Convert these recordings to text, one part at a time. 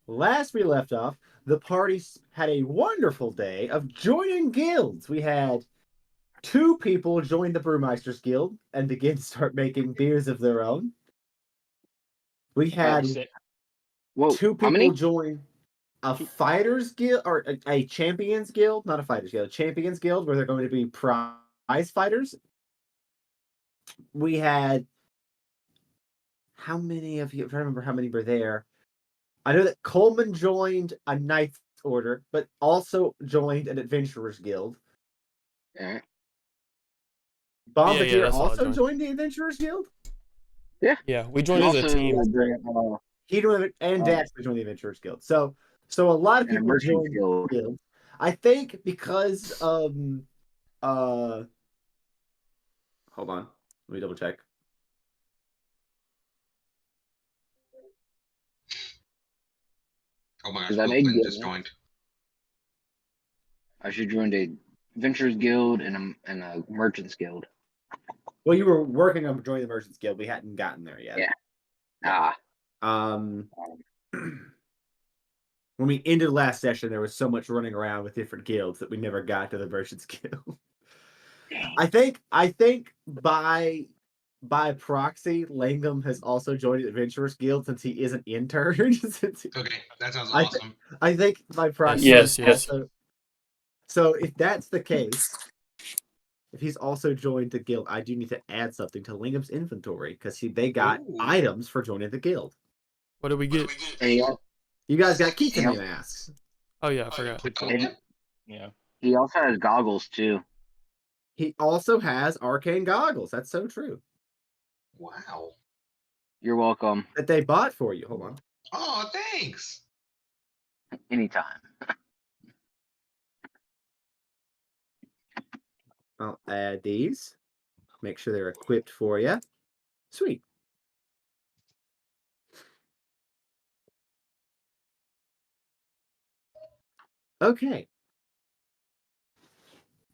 last we left off, the party had a wonderful day of joining guilds. We had two people join the Brewmeisters Guild and begin to start making beers of their own. We had Whoa, two how people many? join a fighters guild or a champions guild, not a fighters guild, a champions guild where they're going to be prize fighters. We had how many of you? I'm trying to remember how many were there. I know that Coleman joined a Knight's Order, but also joined an Adventurers Guild. Yeah. Bombardier that's all I also joined. joined the Adventurers Guild. Yeah, we joined as a team. He joined and Dax joined the Adventurers Guild. So a lot of And a people merchant joined guild. the guild. I think because hold on, let me double check. Oh my gosh, Is that Bill a Clinton guild? just joined. I should join a Adventurers Guild and a Merchants Guild. Well, you were working on joining the Merchants Guild. We hadn't gotten there yet. Yeah. When we ended last session, there was so much running around with different guilds that we never got to the Merchants Guild. I think by proxy, Langham has also joined the Adventurers Guild since he is an intern. Okay, that sounds awesome. I think by proxy. Yes. So if that's the case, if he's also joined the guild, I do need to add something to Langham's inventory because they got items for joining the guild. What did we get? You guys got Kitame masks. Oh yeah, I forgot. Yeah. He also has goggles too. He also has arcane goggles. That's so true. Wow. You're welcome. That they bought for you. Hold on. Oh, thanks. Anytime. I'll add these. Make sure they're equipped for you. Sweet. Okay.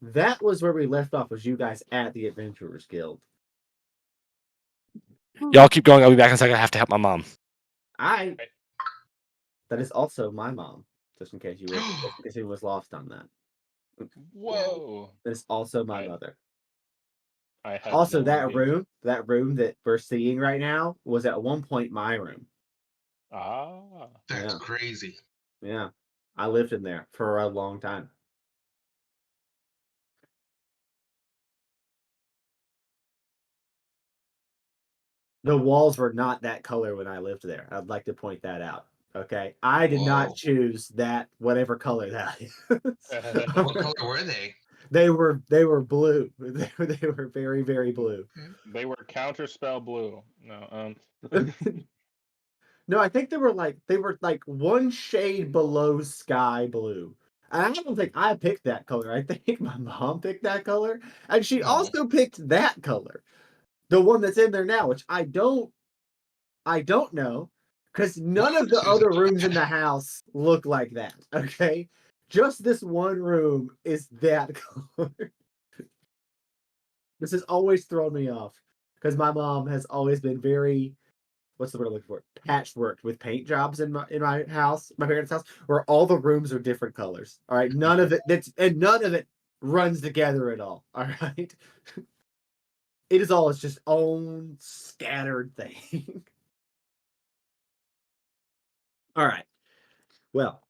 That was where we left off, was you guys at the Adventurers Guild. Y'all keep going. I'll be back in a second. I have to help my mom. That is also my mom, just in case he was lost on that. Whoa. That is also my mother. I had Also, no that idea. room that we're seeing right now was at one point my room. That's crazy. Yeah. I lived in there for a long time. The walls were not that color when I lived there. I'd like to point that out. Okay. I did not choose that, whatever color that is. What color were they? They were blue. They were very, very blue. They were counterspell blue. No, No, I think they were like one shade below sky blue. And I don't think I picked that color. I think my mom picked that color, and she also picked that color, the one that's in there now, which I don't know, because none of the other rooms in the house look like that. Okay, just this one room is that color. This has always thrown me off because my mom has always been very, what's the word I'm looking for? Patchworked with paint jobs in my house, my parents' house, where all the rooms are different colors. All right, none of it runs together at all. All right, it is all just own scattered thing. All right, well,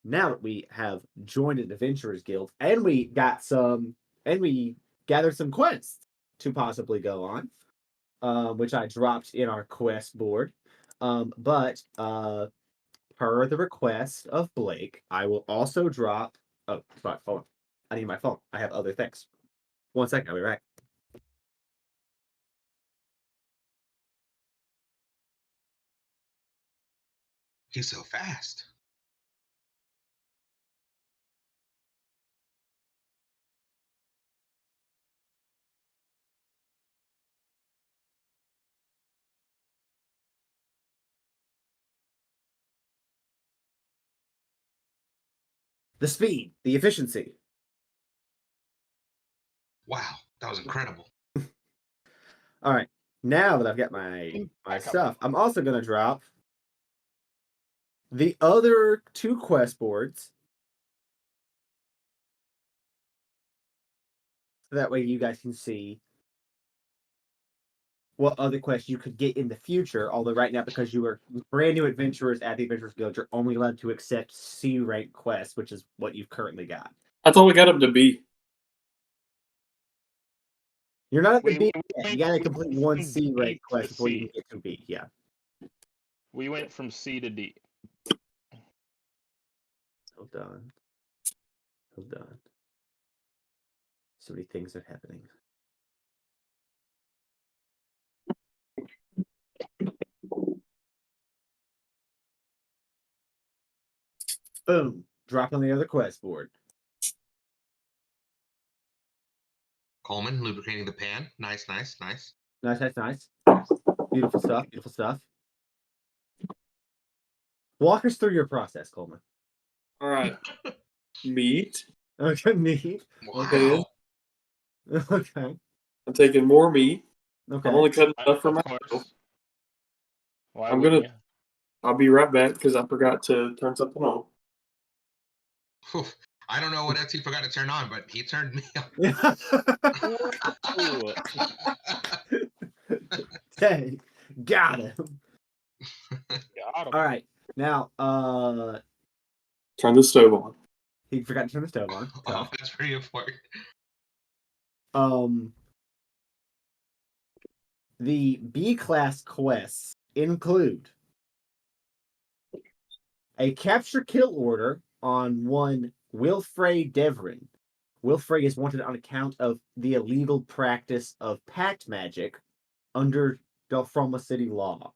now that we have joined an adventurers guild and we gathered some quests to possibly go on, which I dropped in our quest board. But per the request of Blake, I will also drop. Oh, my phone. I need my phone. I have other things. 1 second. I'll be right. He's so fast. The speed, the efficiency. Wow, that was incredible. All right. Now that I've got my stuff, I'm also gonna drop The other 2 quest boards. So that way you guys can see what other quests you could get in the future. Although right now, because you are brand new adventurers at the Adventurers Guild, you're only allowed to accept C rank quests, which is what you've currently got. I thought we got up to B. You're not at the We- B we yet. went- You gotta we complete went one from C D rank to quest before you C. can get to B. Yeah. We went from C to D. Hold on. Hold on. So many things are happening. Boom. Drop on the other quest board. Coleman lubricating the pan. Nice, nice, nice. Nice, nice, nice. Beautiful stuff. Beautiful stuff. Walk us through your process, Coleman. All right. Meat. Okay, meat. Wow. Okay. I'm taking more meat. Okay. I'm only cutting enough for Of myself. course. Why I'm wouldn't gonna- I'll be right back because I forgot to turn something on. Whew. I don't know what else he forgot to turn on, but he turned me on. you? Ooh. Dang. Got him. Got 'em. All right. Now, Turn the stove on. he forgot to turn the stove on. Oh, Tough. that's pretty important. The B class quests include a capture kill order on one Wilfrey Devrin. Wilfrey is wanted on account of the illegal practice of pact magic under Dalfroma city law.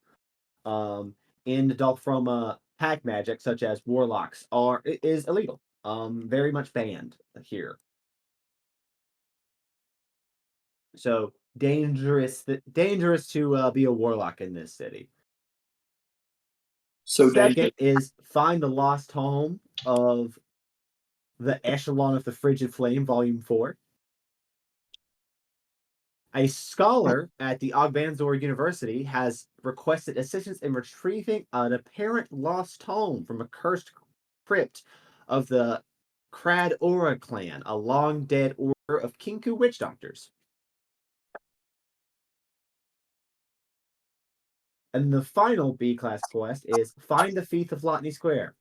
In Dalfroma, pact magic, such as warlocks, is illegal. Very much banned here. So dangerous to be a warlock in this city. So Second is find the lost home of the Echelon of the Frigid Flame, Volume 4. A scholar at the Ogbanzor University has requested assistance in retrieving an apparent lost tome from a cursed crypt of the Crad Aura clan, a long dead order of Kinku witch doctors. And the final B class quest is find the Thief of Lotney Square.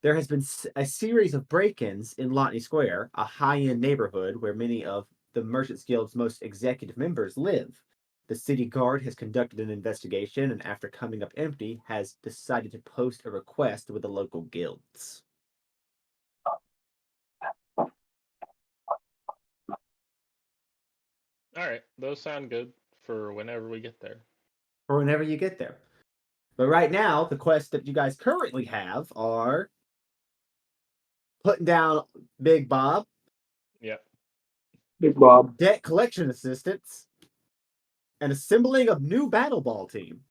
There has been a series of break-ins in Lotney Square, a high-end neighborhood where many of the Merchants Guild's most executive members live. The city guard has conducted an investigation and after coming up empty, has decided to post a request with the local guilds. All right, those sound good for whenever we get there. For whenever you get there. But right now, the quests that you guys currently have are putting down Big Bob, Yep. Big Bob. debt collection assistance, and assembling a new battle ball team.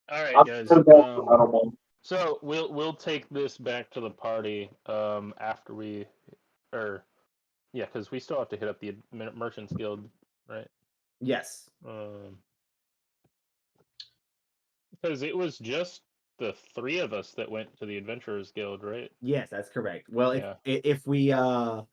All right, I'm guys. gonna go for Battle Ball. So we'll take this back to the party after we, or yeah, because we still have to hit up the Merchants Guild, right? Yes. Because it was just the 3 of us that went to the Adventurers Guild, right? Yes, that's correct. Well, Yeah. if we It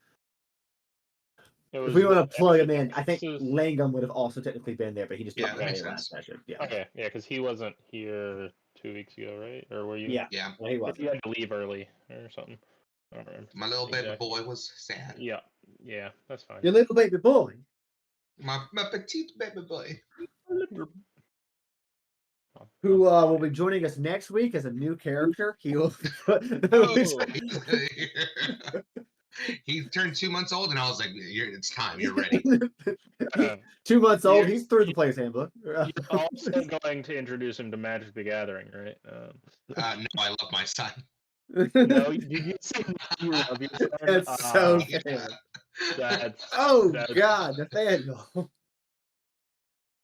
if was we want to plug him Ashes- in, I think Ashes- Langham would have also technically been there, but he just Yeah, didn't that makes play last sense. session. Yeah. Okay, yeah, because he wasn't here 2 weeks ago, right? Or were you? Yeah. Yeah. Well, he Or was. you had to leave early or something. I don't remember. My little baby Exactly. boy was sad. Yeah, yeah, that's fine. Your little baby boy. My petite baby boy. Who will be joining us next week as a new character. He will. Oh, he turned 2 months old, and I was like, "It's time. You're ready." 2 months old. You're- He's through the place handbook. You're also going to introduce him to Magic the Gathering, right? No, I love my son. No, did you say you love your son? That's so Yeah. fair. That's Oh that's- God, Nathaniel!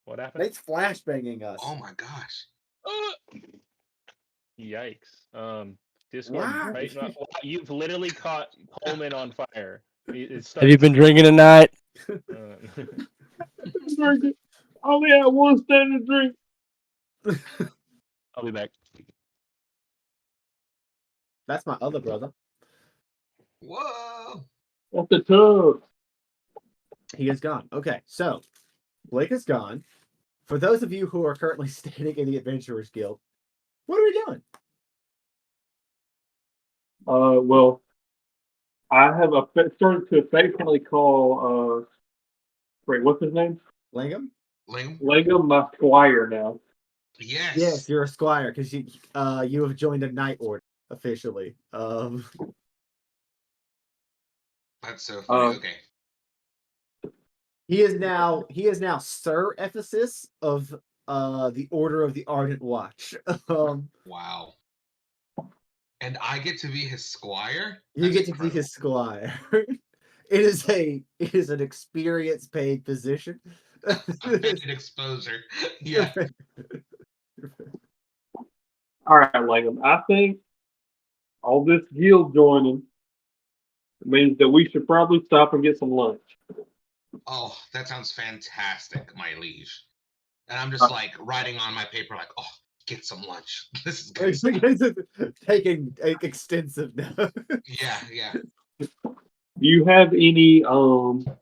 What happened? Nate's flashbanging us. Oh my gosh. Yikes. This Wow. one, right? Wow, you've literally caught Coleman on fire. Have you been drinking tonight? I only had one standard drink. I'll be back. That's my other brother. Whoa. That's the tub. He is gone. Okay, so Blake is gone. For those of you who are currently standing in the Adventurers Guild, what are we doing? Well, I have started to faithfully call. Wait, what's his name? Langham? Ling? Lego my squire now. Yes. Yes, you're a squire because you have joined a knight order officially. That's so funny. Um, Okay. He is now Sir Ephesus of the Order of the Ardent Watch. Wow. And I get to be his squire? You That's get to be incredible. his squire. It is an experience paid position. A paid exposure. Yeah. all right, Lego. I think all this guild joining means that we should probably stop and get some lunch. Oh, that sounds fantastic, my liege. And I'm just Uh, like writing on my paper, like, oh, get some lunch. This is good. Taking extensive notes. Yeah, yeah. Do you have any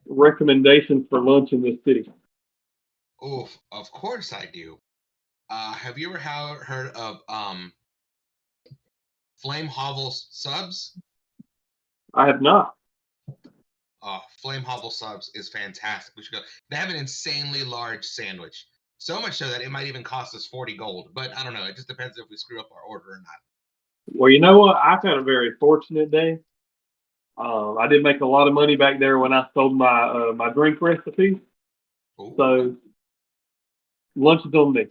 recommendations for lunch in this city? Oh, of course I do. Have you ever heard of Flame Hovel subs? I have not. Flame Hovel subs is fantastic. We should go. They have an insanely large sandwich. So much so that it might even cost us 40 gold. But I don't know. It just depends if we screw up our order or not. Well, you know what? I've had a very fortunate day. I did make a lot of money back there when I sold my drink recipe. Ooh. So lunch is on me.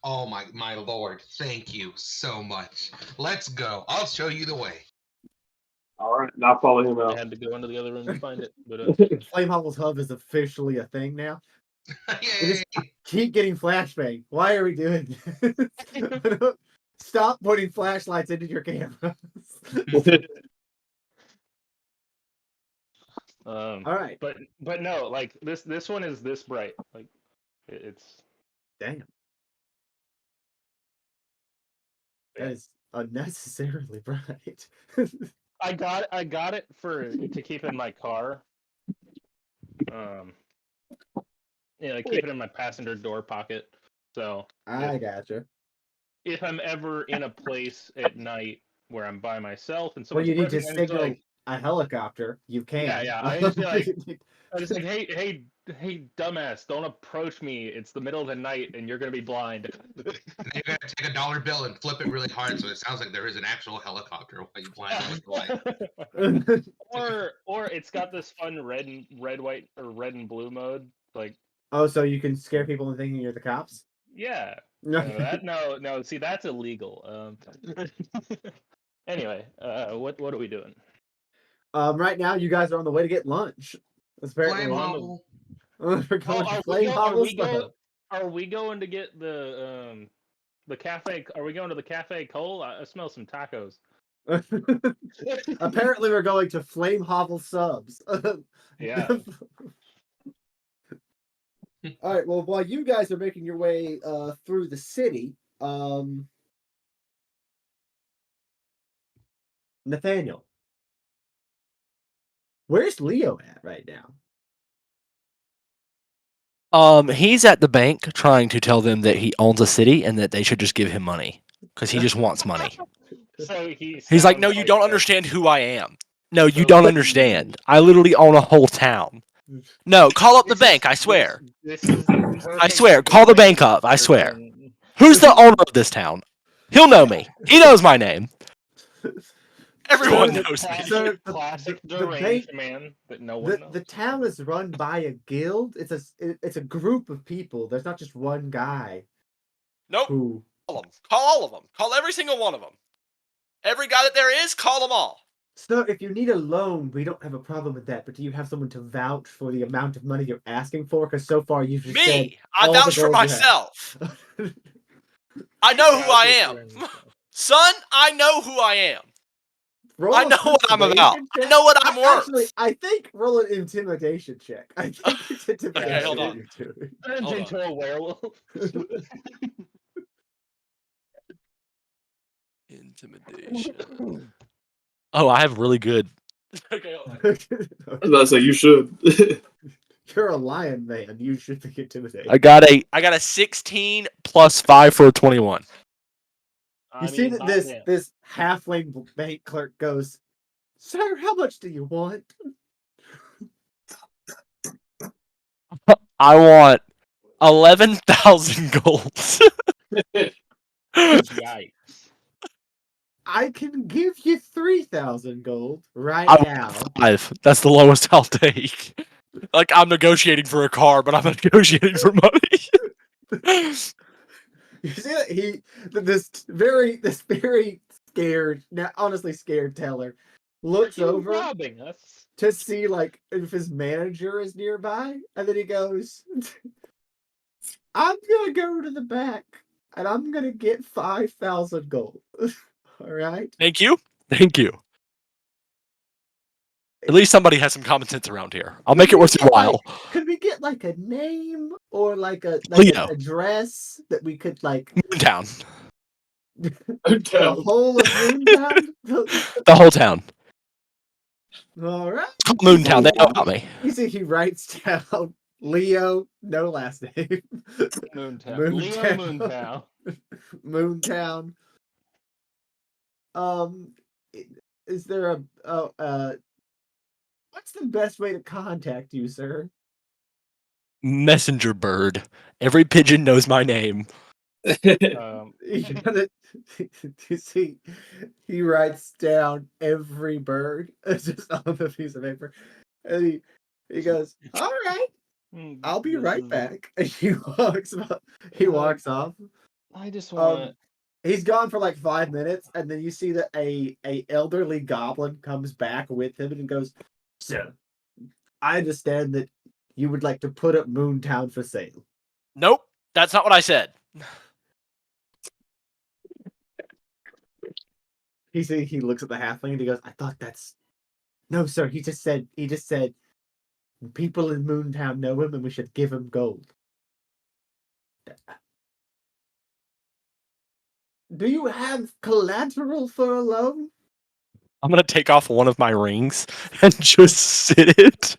Oh my lord. Thank you so much. Let's go. I'll show you the way. All right, and I'll follow him I out. had to go into the other room to find it, but Flame Hovel's Hub is officially a thing now. Yay! Keep getting flashbang. Why are we doing this? Stop putting flashlights into your cameras. All right. but no, like this one is this bright. Like it's Damn. That is unnecessarily bright. I got it to keep in my car. Keep it in my passenger door pocket. So I gotcha. if I'm ever in a place at night where I'm by myself and Where someone's you need to approaching, I just be signal like, a helicopter, you can. yeah. I just be like, hey, dumbass, don't approach me. It's the middle of the night and you're gonna be blind. And you're gonna take a dollar bill and flip it really hard so it sounds like there is an actual helicopter while you blind them with the light. or it's got this fun red and blue mode. Like, Oh, so you can scare people into thinking you're the cops? yeah. No. No. See, that's illegal. Anyway, what are we doing? Right now you guys are on the way to get lunch. That's apparently Flame on the- Hovel. we're going to Flame Hovel stuff. Are we going to get the cafe? Are we going to the Cafe Cole? I smell some tacos. Apparently we're going to Flame Hovel subs. Yeah. All right. Well, while you guys are making your way through the city, Nathaniel, where's Leo at right now? He's at the bank trying to tell them that he owns a city and that they should just give him money because he just wants money. So He's like, no, you don't understand who I am. No, you don't understand. I literally own a whole town. No, call up the bank. I swear. This is the I swear. Call the bank up. I swear. person- Who's the owner of this town? He'll know me. He knows my name. Everyone knows me. Classic the deranged bank- man that no one knows. The town is run by a guild. It's a group of people. There's not just one guy. Nope. Who? Call them. Call all of them. Call every single one of them. Every guy that there is, call them all. So if you need a loan, we don't have a problem with that. But do you have someone to vouch for the amount of money you're asking for? Because so far you've just said Me. I all the vouch for gold you have. myself. I know who I am. Son, I know who I am. Roll I a know what I'm about. persuasion I check. know what I'm worth. Actually, I think roll an intimidation check. I think it's intimidation. Okay, hold that on. you're doing. Turns Hold into a werewolf. Intimidation. Oh, I have really good. Okay. That's like you should. You're a lion man. You should be intimidated. I got a 16 plus 5 for a 21. You see that this goddamn. this halfling bank clerk goes, "Sir, how much do you want?" I want 11,000 gold. Yikes. I can give you 3,000 gold right I now. want 5. That's the lowest I'll take. Like I'm negotiating for a car, but I'm negotiating for money. You see that this very scared, now honestly scared teller looks You're over robbing us. to see like if his manager is nearby, and then he goes, "I'm gonna go to the back, and I'm gonna get 5,000 gold." All right. Thank you. Thank you. At least somebody has some common sense around here. I'll make it worth your while. Could we get like a name or like an Leo. address that we could like Moontown. the whole of Moontown? The whole town. All right. It's called Moontown. They know about me. You see, he writes down Leo, no last name. Moontown. Leo Moontown. Moontown. Is there what's the best way to contact you, sir? Messenger bird. Every pigeon knows my name. You see, he writes down every bird just on the piece of paper, and he goes, "All right, I'll be right back." And he walks off. I just want. He's gone for like 5 minutes, and then you see that a elderly goblin comes back with him and goes, "So, I understand that you would like to put up Moontown for sale." Nope, that's not what I said. He looks at the halfling and he goes, "I thought that's no, sir. He just said people in Moontown know him and we should give him gold." Do you have collateral for a loan? I'm gonna take off one of my rings and just sit it.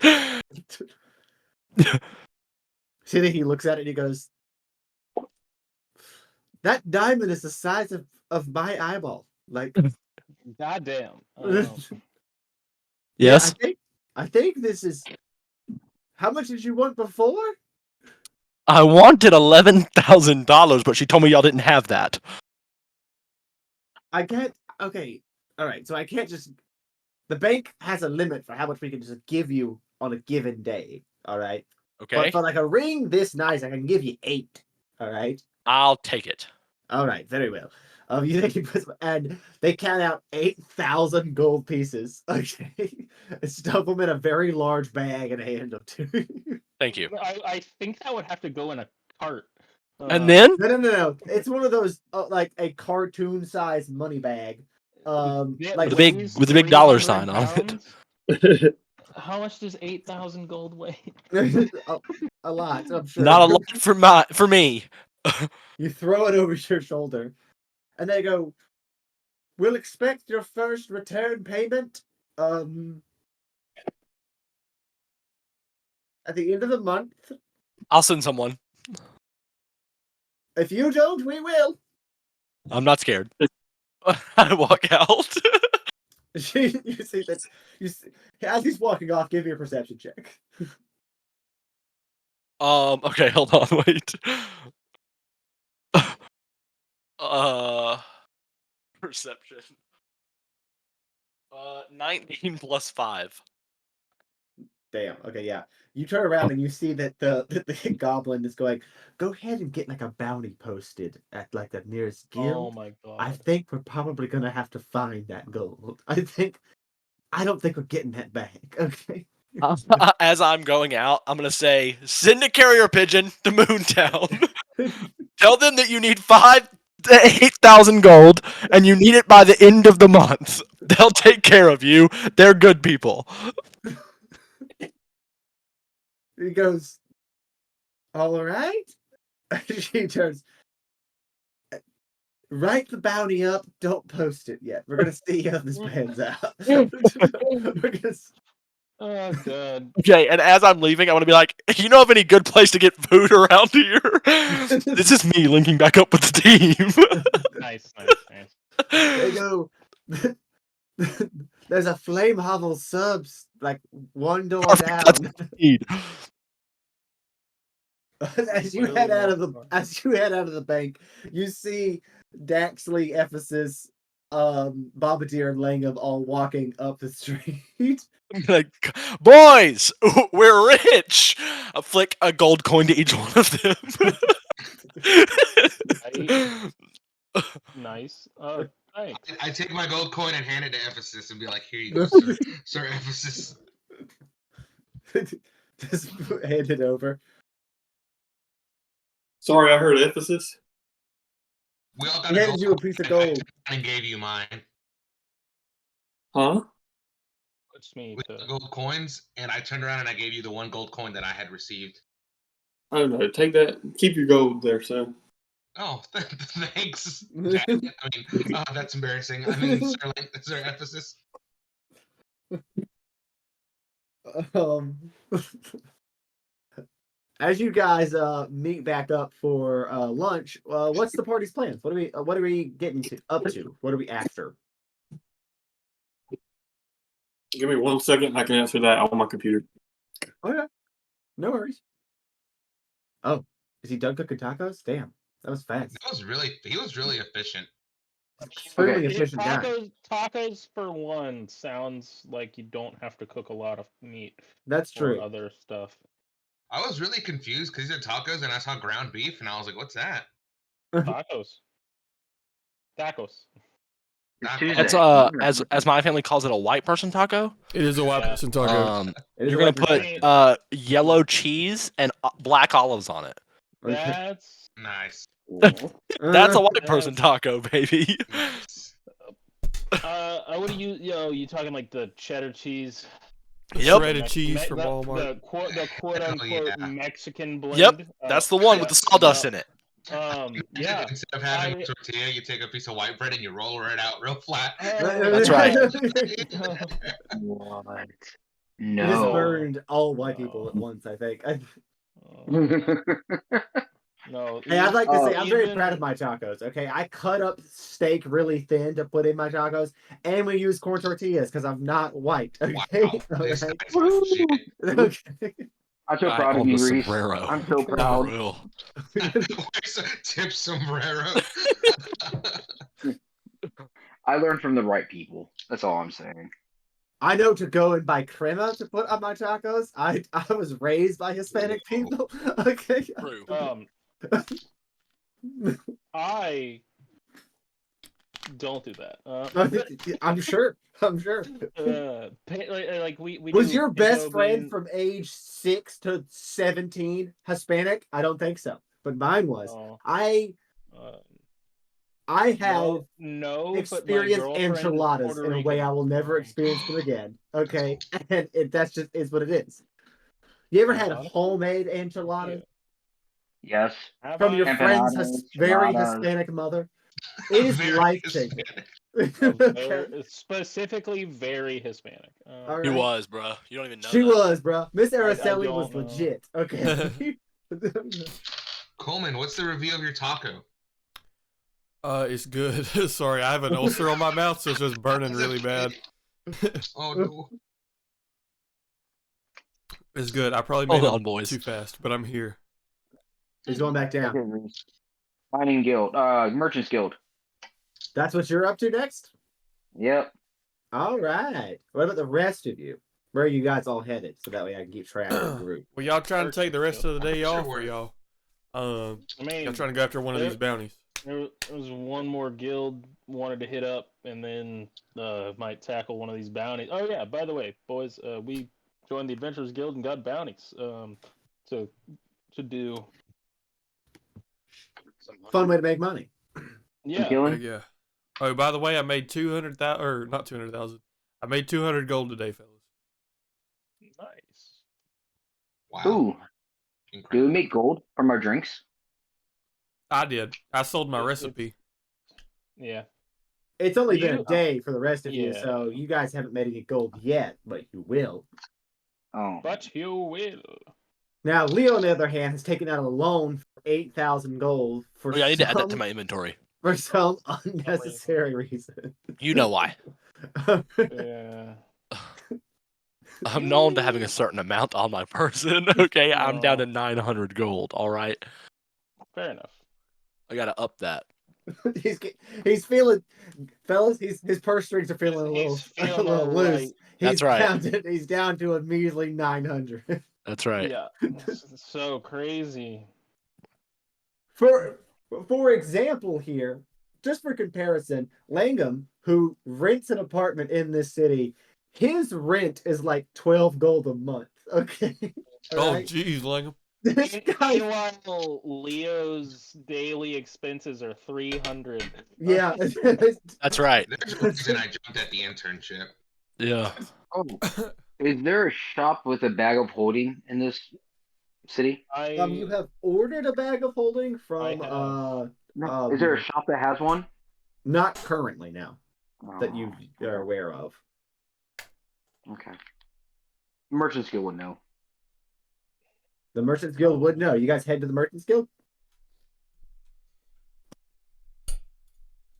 See that he looks at it and he goes, "That diamond is the size of my eyeball." Like, Goddamn. Yes. Yeah, I think this is. How much did you want before? I wanted $11,000, but she told me y'all didn't have that. I can't. Okay, all right. So I can't just. The bank has a limit for how much we can just give you on a given day. All right. Okay. But for like a ring this nice, I can give you 8. All right. I'll take it. All right. Very well. You think he puts, and they count out 8,000 gold pieces. Okay. Stuff them in a very large bag and hand them to you. Thank you. I think that would have to go in a cart. And then No. It's one of those like a cartoon-sized money bag. Like with a big dollar sign on it. How much does 8,000 gold weigh? a lot, I'm sure. Not a lot for me. You throw it over your shoulder, and they go, "We'll expect your first return payment at the end of the month. I'll send someone. If you don't, we will." I'm not scared. I walk out. You see that as he's walking off, give me a perception check. Okay, hold on, wait. Perception. 19 plus 5. Damn. Okay, yeah. You turn around and you see that the goblin is going, "Go ahead and get like a bounty posted at like the nearest guild. Oh my I god. think we're probably gonna have to find that gold. I don't think we're getting that back." Okay. As I'm going out, I'm gonna say, send a carrier pigeon to Moontown. Tell them that you need 5 to 8,000 gold, and you need it by the end of the month. They'll take care of you. They're good people. He goes, "All right." She turns. write the bounty up. Don't post it yet. We're gonna see how this pans out. We're gonna. Oh god. Okay, and as I'm leaving, I want to be like, you know of any good place to get food around here? This is me linking back up with the team. Nice. They go. There's a flame hovel subs like one door Perfect, that's down. what I need. As you head out of the bank, you see Daxley, Ephesus, Bombardier, and Langham all walking up the street. Like, boys, we're rich. I flick a gold coin to each one of them. Nice. Thanks. I take my gold coin and hand it to Ephesus and be like, "Here you go, sir, Sir Ephesus." Just hand it over. Sorry, I heard Ephesus. We all got He a handed gold you a coin, piece of and I gold. turned around and gave you mine. Huh? Puts me We to got gold coins, and I turned around and I gave you the one gold coin that I had received. I don't know. Take that. Keep your gold there, son. Oh, thanks, Jack. I mean, that's embarrassing. I mean, Sir Ephesus. As you guys meet back up for lunch, what's the party's plans? What are we getting up to? What are we after? Give me 1 second and I can answer that on my computer. Okay, no worries. Oh, is he done cooking tacos? Damn, that was fast. He was really efficient. Extremely Okay. efficient guy. Tacos for one sounds like you don't have to cook a lot of meat That's or true. other stuff. I was really confused because he said tacos, and I saw ground beef, and I was like, "What's that?" Tacos. It's Tacos. Tuesday. As my family calls it, a white person taco. It is a white Yeah. person taco. It is You're a gonna white put person. yellow cheese and black olives on it. That's Nice. That's a white person taco, baby. Nice. I would use you talking like the cheddar cheese. Yep. Shredded cheese from Walmart. The quote unquote yeah. Mexican blend. Yep, that's the one with the sawdust in it. Yeah. Instead of having a tortilla, you take a piece of white bread and you roll it out real flat. That's right. What? You just No. burned all white people at once, I think. No. Hey, I'd like to say I'm very even- proud of my tacos. Okay, I cut up steak really thin to put in my tacos, and we use corn tortillas because I'm not white. Okay. Wow. This Okay. guy's legit. Okay. I'm so Guy proud of on you, the Reese. sombrero. I'm so For proud. real. Tip sombrero. I learned from the right people. That's all I'm saying. I know to go and buy crema to put on my tacos. I was raised by Hispanic people. Okay. True. I don't do that. I'm sure. I'm sure. Like we Was do your best pinto friend bean- from age 6 to 17 Hispanic? I don't think so, but mine was. Oh, I have no, but my experienced girlfriend is enchiladas Puerto in a Rican. way I will never experience them again. Okay, and that's just is what it is. You ever had Honestly, homemade enchiladas Yes. Have from your I? friend's Empanadas, very enchiladas. Hispanic mother? It is Very life changing. Specifically very Hispanic. All He right. was, bro. You don't even know She that. was, bro. Miss I Araceli don't was know. legit. Okay. Coleman, what's the review of your taco? It's good. Sorry, I have an ulcer on my mouth, so it's just burning really bad. Oh no. It's good. I probably made Hold on, it boys. too fast, but I'm here. He's going back Okay, down. Reese. Mining Guild. Merchants Guild. That's what you're up to next? Yep. All right. What about the rest of you? Where are you guys all headed? So that way I can keep track of the group. Well, y'all trying to take the rest of the day Sure off, or were. y'all? I mean, Y'all trying to go after one of these bounties? there was one more guild wanted to hit up, and then might tackle one of these bounties. Oh yeah, by the way, boys, we joined the Adventurers Guild and got bounties to do. Fun way to make money. Yeah. Killing? Yeah. Oh, by the way, I made 200,000, or not 200,000. I made 200 gold today, fellas. Nice. Wow. Ooh. Do Incredible. we make gold from our drinks? I did. I sold my recipe. Yeah. It's only been a You- day for the rest of you, yeah. so you guys haven't made any gold yet, but you will. Oh, But you will. Now, Leo, on the other hand, has taken out a loan for 8,000 gold for Oh, yeah, I need to add that to some my inventory. for some unnecessary reason. You know why. Yeah. I'm known to having a certain amount on my person. Okay, I'm down Oh. to 900 gold. All right, Fair enough. I gotta up that. he's feeling, fellas. His purse strings are feeling He's a feeling little loose. alright. That's right. He's down to a measly 900. That's right. Yeah. It's so crazy. For example, here, just for comparison, Langham, who rents an apartment in this city, his rent is like 12 gold a month. Okay. Oh, Alright? jeez, Langham. This guy, Meanwhile, Leo's daily expenses are 300. yeah. That's right. There's a reason I jumped at the internship. Yeah. oh. Is there a shop with a bag of holding in this city? You have ordered a bag of holding from have. No. Is there a shop that has one? not currently now that you Oh, are aware of. okay. Merchants Guild would know. The Merchants Guild would know. You guys head to the Merchants Guild?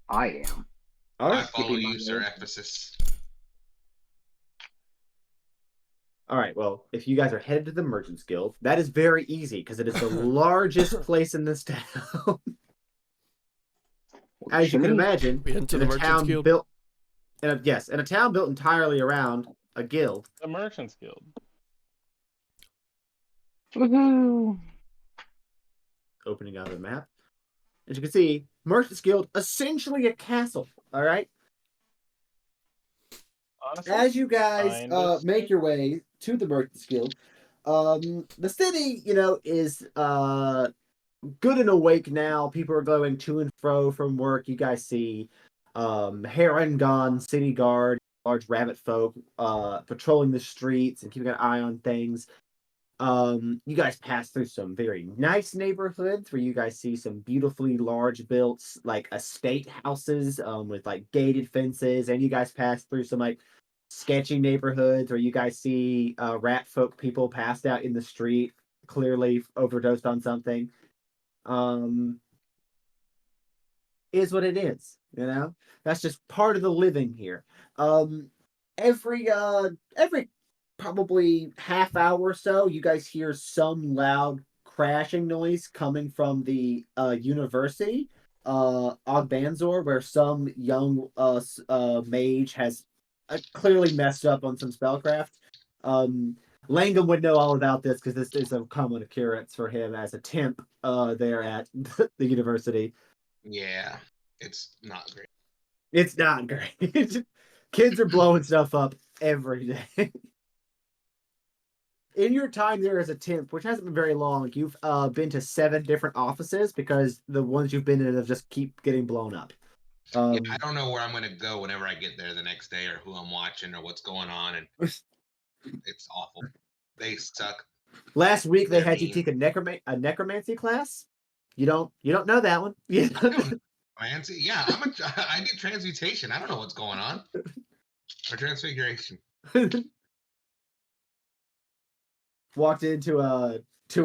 I am. All I right. follow Skipping you, my Sir name. Ephesus. All right. Well, if you guys are headed to the Merchants Guild, that is very easy because it is the largest place in this town. As you can imagine, We into in the a Merchants town Guild? built, in a town built entirely around a guild. The Merchants Guild. Woohoo! Opening out the map, as you can see, Merchants Guild essentially a castle. All right. Honestly, As you guys kinda make your way to the Merchants Guild, the city, is good and awake now. People are going to and fro from work. You guys see Harengon city guard, large rabbit folk patrolling the streets and keeping an eye on things. You guys pass through some very nice neighborhoods where you guys see some beautifully large built like estate houses with like gated fences, and you guys pass through some like sketchy neighborhoods where you guys see rat folk people passed out in the street, clearly overdosed on something. Um, is what it is, That's just part of the living here. Um, every probably half hour or so, you guys hear some loud crashing noise coming from the university, Ogbanzor, where some young mage has clearly messed up on some spellcraft. Langham would know all about this because this is a common occurrence for him as a temp there at the university. Yeah, it's not great. It's not great. Kids are blowing stuff up every day. In your time there as a temp, which hasn't been very long, you've been to 7 different offices because the ones you've been in have just keep getting blown up. Yeah, I don't know where I'm gonna go whenever I get there the next day, or who I'm watching, or what's going on, and it's awful. They suck. Last week they They're had you mean. take a necromancy class. You don't know that one. You don't- Fancy? Yeah, I did transmutation. I don't know what's going on. Or transfiguration. Walked into a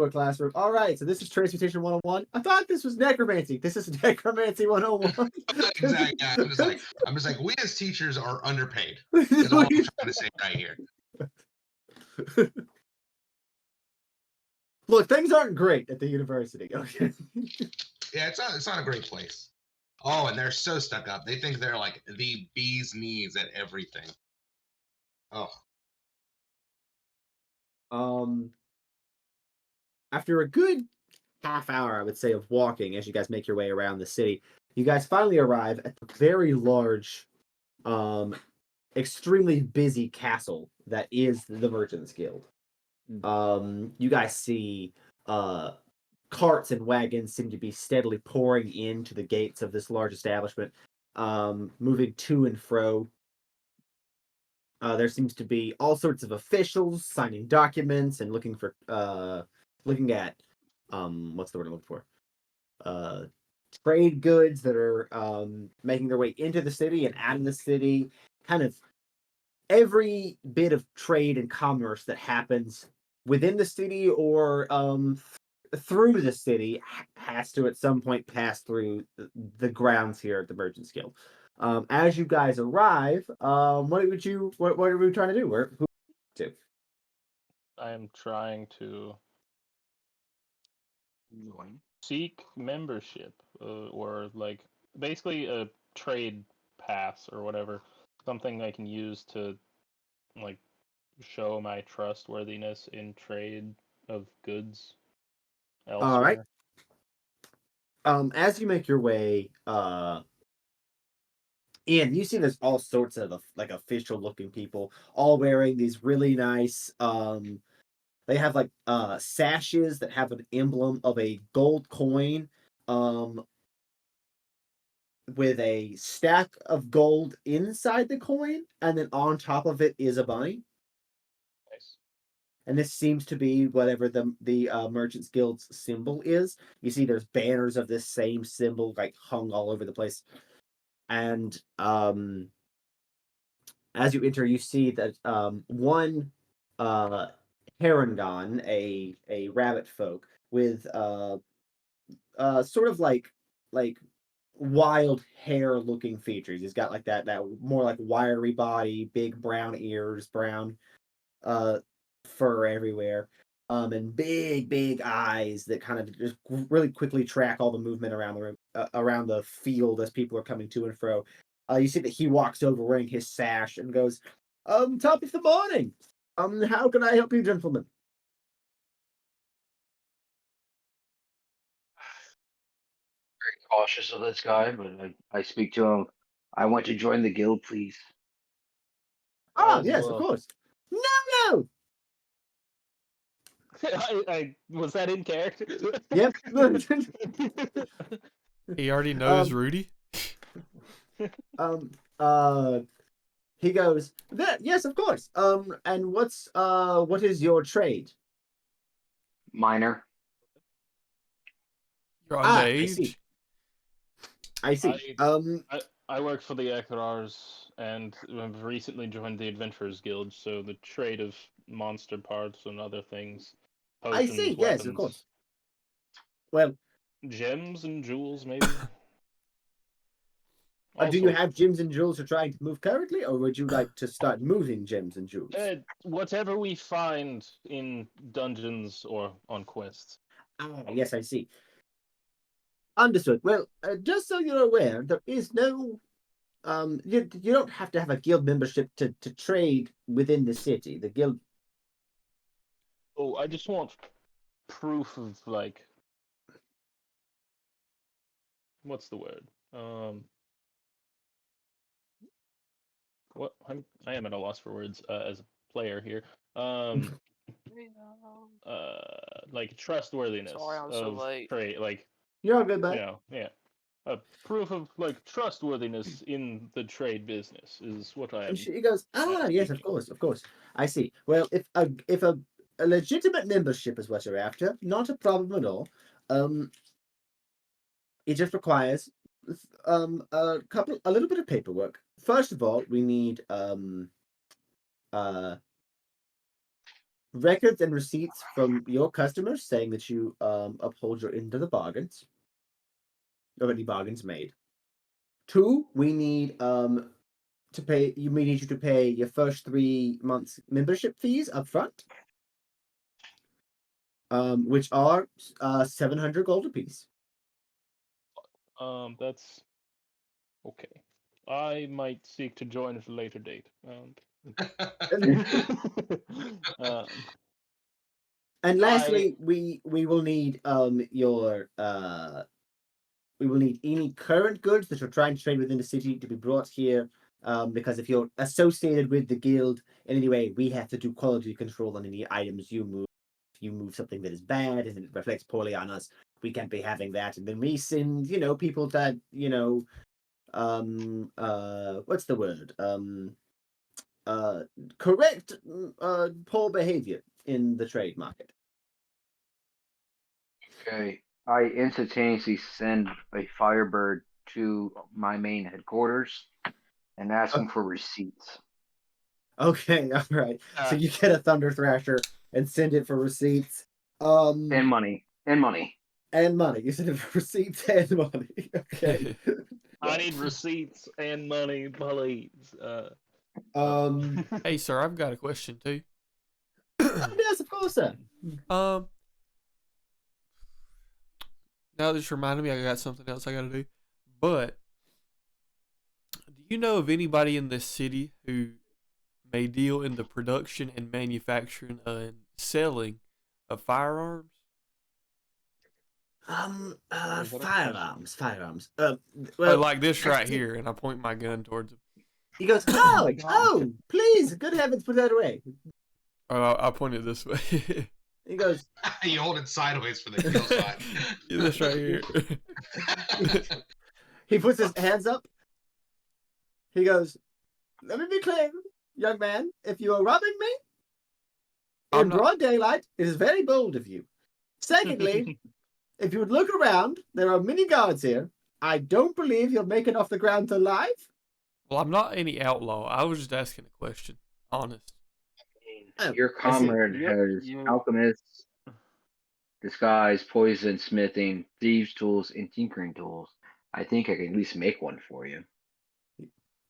classroom. All right, so this is transmutation 101. I thought this was necromancy. This is necromancy 101. Exactly. Yeah, I'm just like, we as teachers are underpaid. Is all I'm trying to say right here. Look, things aren't great at the university. Okay. Yeah, it's not a great place. Oh, and they're so stuck up. They think they're like the bee's knees at everything. Oh, After a good half hour, I would say, of walking as you guys make your way around the city, you guys finally arrive at the very large, extremely busy castle that is the Merchants Guild. You guys see carts and wagons seem to be steadily pouring into the gates of this large establishment, moving to and fro. There seems to be all sorts of officials signing documents and looking at what's the word I'm looking for? trade goods that are making their way into the city and out of the city. Kind of every bit of trade and commerce that happens within the city or through the city has to at some point pass through the grounds here at the Merchants Guild. As you guys arrive, what are we trying to do? Who to? I am trying to Join. seek membership, or like basically a trade pass or whatever, something I can use to like show my trustworthiness in trade of goods All right. elsewhere. As you make your way in, you see there's all sorts of like official looking people, all wearing these really nice they have like sashes that have an emblem of a gold coin um with a stack of gold inside the coin, and then on top of it is a bunny. Nice. And this seems to be whatever the Merchants Guild's symbol is. You see, there's banners of this same symbol like hung all over the place, and as you enter, you see that one uh, Herongon, a rabbit folk with sort of like wild hair looking features. He's got like that more like wiry body, big brown ears, brown uh fur everywhere. And big eyes that kind of just really quickly track all the movement around the room, around the field as people are coming to and fro. You see that he walks over wearing his sash and goes, top of the morning. How can I help you, gentlemen?" Very cautious of this guy, but I speak to him. I want to join the guild, please. Ah, As yes, of well. course. No. I was that in character? Yep. He already knows um, Rudy. um, he goes, "That yes, of course. And what is your trade?" Minor. You're Ah, I see. underage. I see. I work for the Ekrars and have recently joined the Adventurers Guild, so the trade of monster parts and other things, I see. potions, Yes, of weapons, course. Well, gems and jewels, maybe. do you Also, have gems and jewels you're trying to move currently, or would you like to start moving gems and jewels? whatever we find in dungeons or on quests. Ah, yes, I see. Understood. Well, just so you're aware, there is no you don't have to have a guild membership to trade within the city. The guild. Oh, I just want proof of like, what's the word? What I am at a loss for words as a player here. Um, like trustworthiness Sorry, I'm so of late. trade, like You're good, bud. yeah, a proof of like trustworthiness in the trade business is what I And am she goes, "Ah, yes, of seeking. course, of course. I see. Well, if a legitimate membership is what you're after, not a problem at all. Um, it just requires a little bit of paperwork. First of all, we need uh records and receipts from your customers saying that you uphold your end of the bargains, of any bargains made. Two, we need to pay you may need you to pay your first 3 months membership fees up front, which are 700 gold apiece. That's okay. I might seek to join at a later date. Um, And I lastly, we will need your we will need any current goods that you're trying to trade within the city to be brought here. Because if you're associated with the guild in any way, we have to do quality control on any items you move. If you move something that is bad and it reflects poorly on us, we can't be having that. And then we send, people that, what's the word? Uh, correct poor behavior in the trade market. Okay. I instantaneously send a Firebird to my main headquarters and ask them for receipts. Okay, all right. So you get a Thunder Thrasher and send it for receipts. And money. And money. And money. You send it for receipts and money. Okay. I need receipts and money, please. Hey, sir, I've got a question too. Yes, of course, sir. Um, now this reminded me, I got something else I got to do. But do you know of anybody in this city who may deal in the production and manufacturing and selling of firearms? Firearms. Oh, Well, like this right here, and I point my gun towards him. he goes, oh, please, good heavens, put that away. Oh, I pointed this way. He goes, You hold it sideways for the kill shot. Yeah, this right here. he puts his hands up. He goes, let me be clear, young man. If you are robbing me I'm in not- broad daylight, it is very bold of you. Secondly, if you would look around, there are many guards here. I don't believe you'll make it off the ground alive. Well, I'm not any outlaw. I was just asking a question. Honest. Oh, Your I see. comrade has you- alchemists, disguise, poison, smithing, thieves' tools, and tinkering tools. I think I can at least make one for you.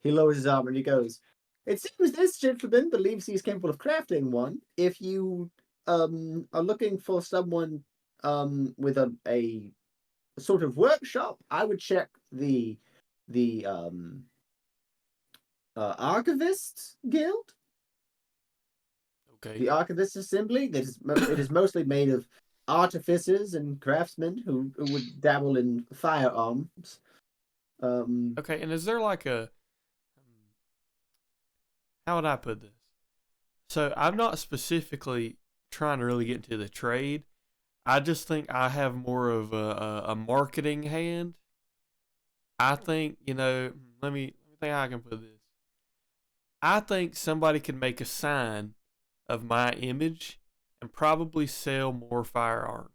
He lowers his arm and he goes, it seems this gentleman believes he's capable of crafting one. If you are looking for someone with a sort of workshop, I would check the Archivist Guild, Okay. the Archivist Assembly. It is mostly made of artificers and craftsmen who would dabble in firearms. Okay, and is there like a... How would I put this? So I'm not specifically trying to really get into the trade. I just think I have more of a marketing hand. I think, let me think how I can put this. I think somebody could make a sign of my image and probably sell more firearms.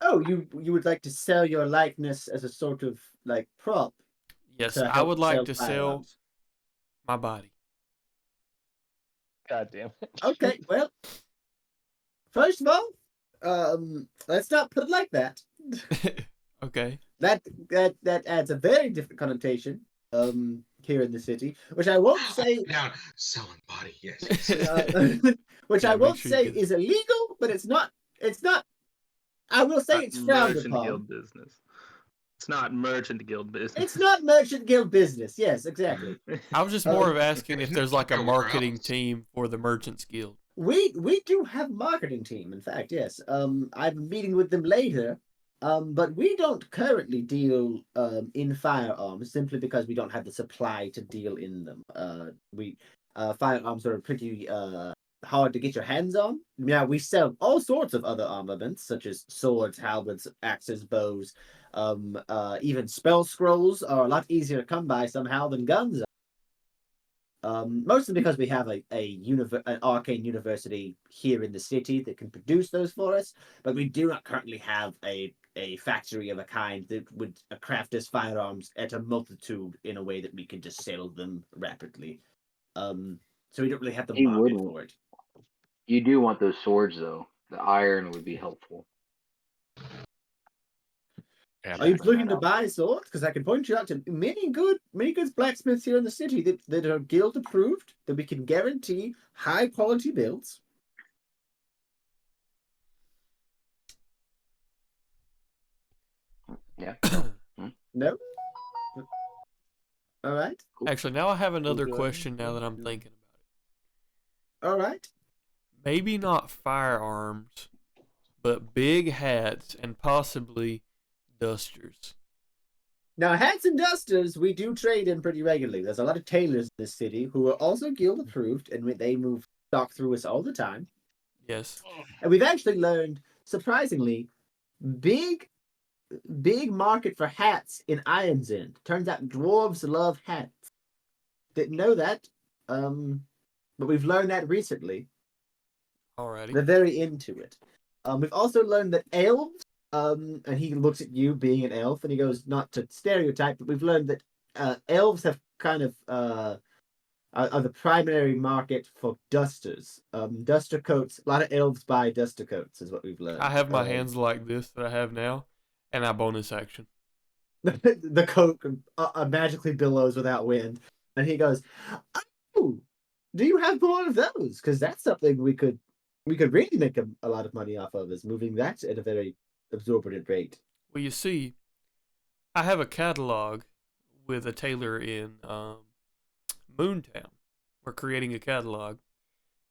Oh, you would like to sell your likeness as a sort of like prop Yes, to I help would like sell to sell firearms. my body. God damn it. Okay, well, first of all, let's not put it like that. Okay. That adds a very different connotation here in the city, which I won't say Down, selling body, yes. which Yeah, I make won't sure you say get it. is illegal, but it's not I will say it's frowned Merchant upon. guild business. It's not merchant guild business. It's not merchant guild business. Yes, exactly. I was just more Um, of asking if there's like a Everywhere marketing else. team for the Merchants Guild. We do have a marketing team, in fact, yes. I'm meeting with them later. But we don't currently deal in firearms simply because we don't have the supply to deal in them. We firearms are pretty hard to get your hands on. Yeah, we sell all sorts of other armaments such as swords, halberds, axes, bows. Even spell scrolls are a lot easier to come by somehow than guns. Mostly because we have an arcane university here in the city that can produce those for us, but we do not currently have a factory of a kind that would craft us firearms at a multitude in a way that we can just sell them rapidly. So we don't really have the He market wouldn't. for it. You do want those swords, though. The iron would be helpful. Are you looking to buy swords? Because I can point you out to many good blacksmiths here in the city that are guild approved, that we can guarantee high quality builds. Yeah. No? All right. Actually, now I have another Okay. question now that I'm thinking about it. All right. Maybe not firearms, but big hats and possibly dusters. Now, hats and dusters, we do trade in pretty regularly. There's a lot of tailors in this city who are also guild approved, and they move stock through us all the time. Yes. And we've actually learned, surprisingly, big market for hats in Iron's End. Turns out dwarves love hats. Didn't know that, but we've learned that recently. Alrighty. They're very into it. We've also learned that elves, and he looks at you being an elf, and he goes, not to stereotype, but we've learned that elves have kind of are the primary market for dusters. Duster coats. A lot of elves buy duster coats, is what we've learned. I have my hands like this that I have now, and I bonus action. The coat magically billows without wind, and he goes, "Oh, do you have more of those? Because that's something we could really make a lot of money off of, is moving that at a very absorbent rate." Well, you see, I have a catalog with a tailor in Moontown. We're creating a catalog.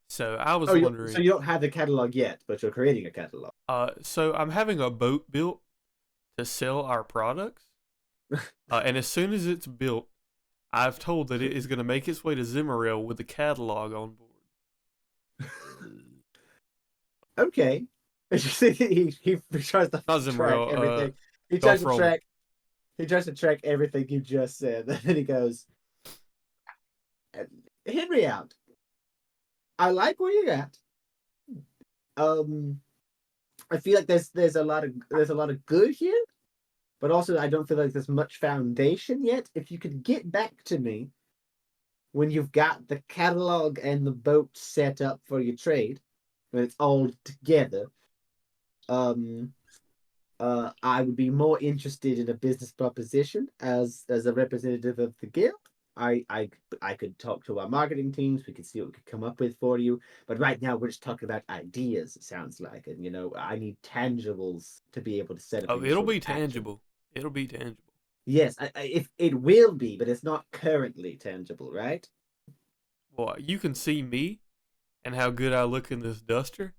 So I was wondering. So you don't have the catalog yet, but you're creating a catalog. So I'm having a boat built to sell our products. And as soon as it's built, I've told that it is going to make its way to Zimmerel with the catalog on board. Okay. He tries to track everything. He tries to track. He tries to track everything you just said. And then he goes, "Hit me out. I like where you're at. I feel like there's a lot of good here, but also I don't feel like there's much foundation yet. If you could get back to me when you've got the catalog and the boat set up for your trade, when it's all together, I would be more interested in a business proposition as a representative of the guild. I could talk to our marketing teams. We could see what we could come up with for you. But right now we're just talking about ideas. It sounds like, and I need tangibles to be able to set up. Oh, it'll be tangible. It'll be tangible. Yes, if it will be, but it's not currently tangible, right? Well, you can see me and how good I look in this duster,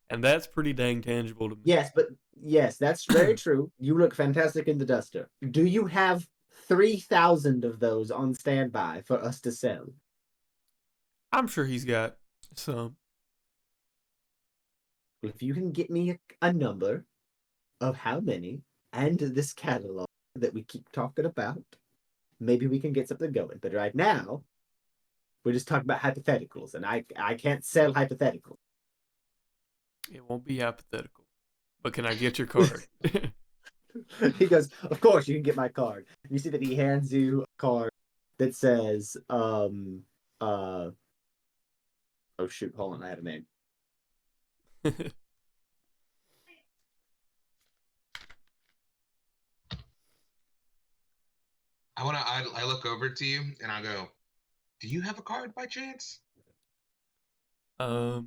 and that's pretty dang tangible to me. Yes, that's very true. You look fantastic in the duster. Do you have 3,000 of those on standby for us to sell? I'm sure he's got some. If you can get me a number of how many and this catalog that we keep talking about, maybe we can get something going. But right now, we're just talking about hypotheticals, and I can't sell hypotheticals. It won't be hypothetical. But can I get your card? He goes, "Of course you can get my card." You see that he hands you a card that says, oh shoot, hold on, I had a name. I look over to you and I go, "Do you have a card by chance?" What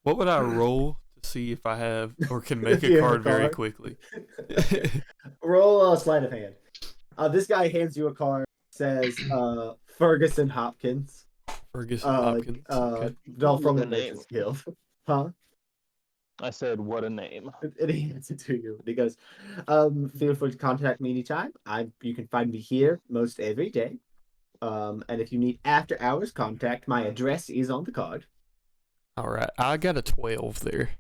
would I roll to see if I have or can make a card very quickly? Roll a sleight of hand. This guy hands you a card. Says Ferguson Hopkins. Ferguson Hopkins. Okay. All from the Matrix Guild. Huh? I said, "What a name!" And he hands it to you. And he goes, "Feel free to contact me anytime. You can find me here most every day. And if you need after hours contact, my address is on the card." All right, I got a 12 there.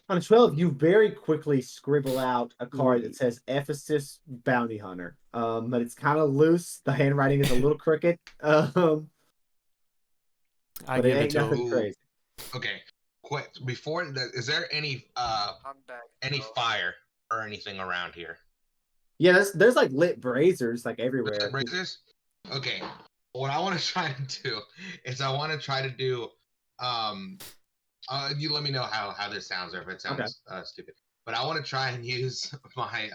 On a 12, you very quickly scribble out a card that says Ephesus Bounty Hunter. But it's kind of loose. The handwriting is a little crooked. I but it ain't nothing crazy. Okay. Quick, before that, is there any fire or anything around here? Yeah, there's like lit braziers like everywhere. Lit braziers? Okay. What I want to try to do is you let me know how this sounds, or if it sounds stupid. But I want to try and use my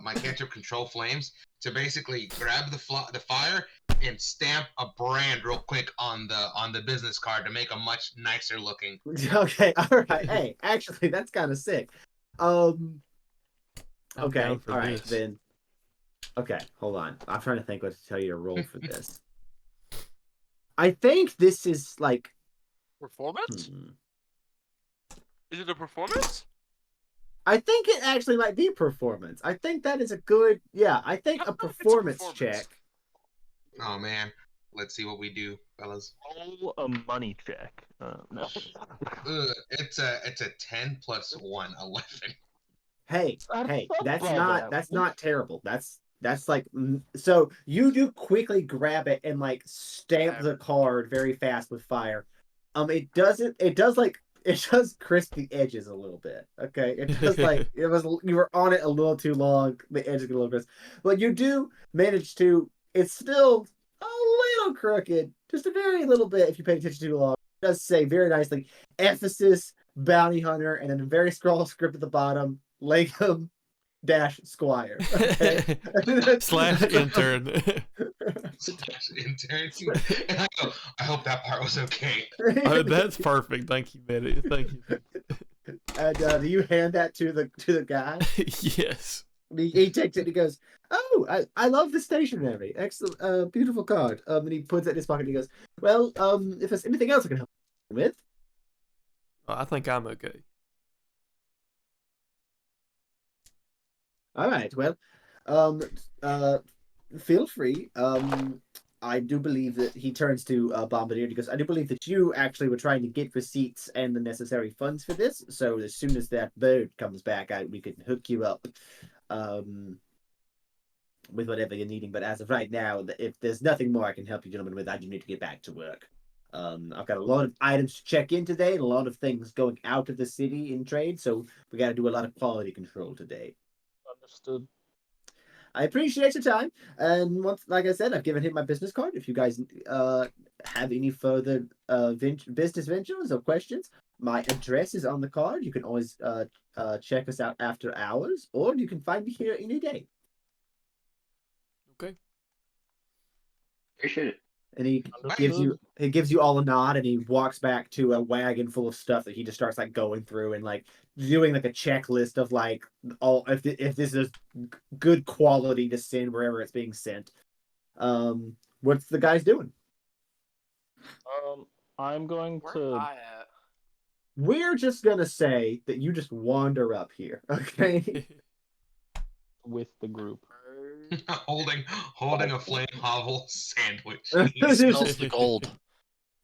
my cantrip control flames to basically grab the fire and stamp a brand real quick on the business card to make a much nicer looking. Okay, all right. Hey, actually, that's kind of sick. Okay, all right then. Okay, hold on. I'm trying to think what to tell you to roll for this. I think this is like performance. Is it a performance? I think it actually might be performance. I think that is a good. Yeah, I think a performance check. Oh man, let's see what we do, fellas. Roll a money check. No. It's a 10 plus 1, 11. Hey, that's not terrible. That's like, so you do quickly grab it and like stamp the card very fast with fire. It doesn't. It does like it does crisp the edges a little bit. Okay, it does like it was you were on it a little too long. The edges get a little crisp, but you do manage to. It's still a little crooked, just a very little bit if you pay attention too long. It does say very nicely emphasis bounty hunter, and then a very scroll script at the bottom. Lacom dash Squire. Okay. Slash intern. Slash intern. And I go, I hope that part was okay. Oh, that's perfect. Thank you, Betty. Thank you. And do you hand that to the guy? Yes. He takes it and he goes, "Oh, I love the stationery. Excellent, beautiful card." And he puts it in his pocket and he goes, "Well, if there's anything else I can help you with." Oh, I think I'm okay. All right. Well, um, uh, feel free. I do believe that he turns to Bombardier because I do believe that you actually were trying to get receipts and the necessary funds for this. So as soon as that bird comes back, we can hook you up um, with whatever you're needing. But as of right now, if there's nothing more I can help you gentlemen with, I do need to get back to work. I've got a lot of items to check in today and a lot of things going out of the city in trade. So we got to do a lot of quality control today. Understood. I appreciate your time. And once, like I said, I've given him my business card. If you guys have any further business ventures or questions, my address is on the card. You can always check us out after hours, or you can find me here any day. Okay. Appreciate it. And he Understood. gives you all a nod, and he walks back to a wagon full of stuff that he just starts like going through and like doing like a checklist of like all if this is good quality to send wherever it's being sent. What's the guys doing? I'm going Where to. am I at? We're just gonna say that you just wander up here, okay? With the group. holding a flame hovel sandwich. He smells the gold.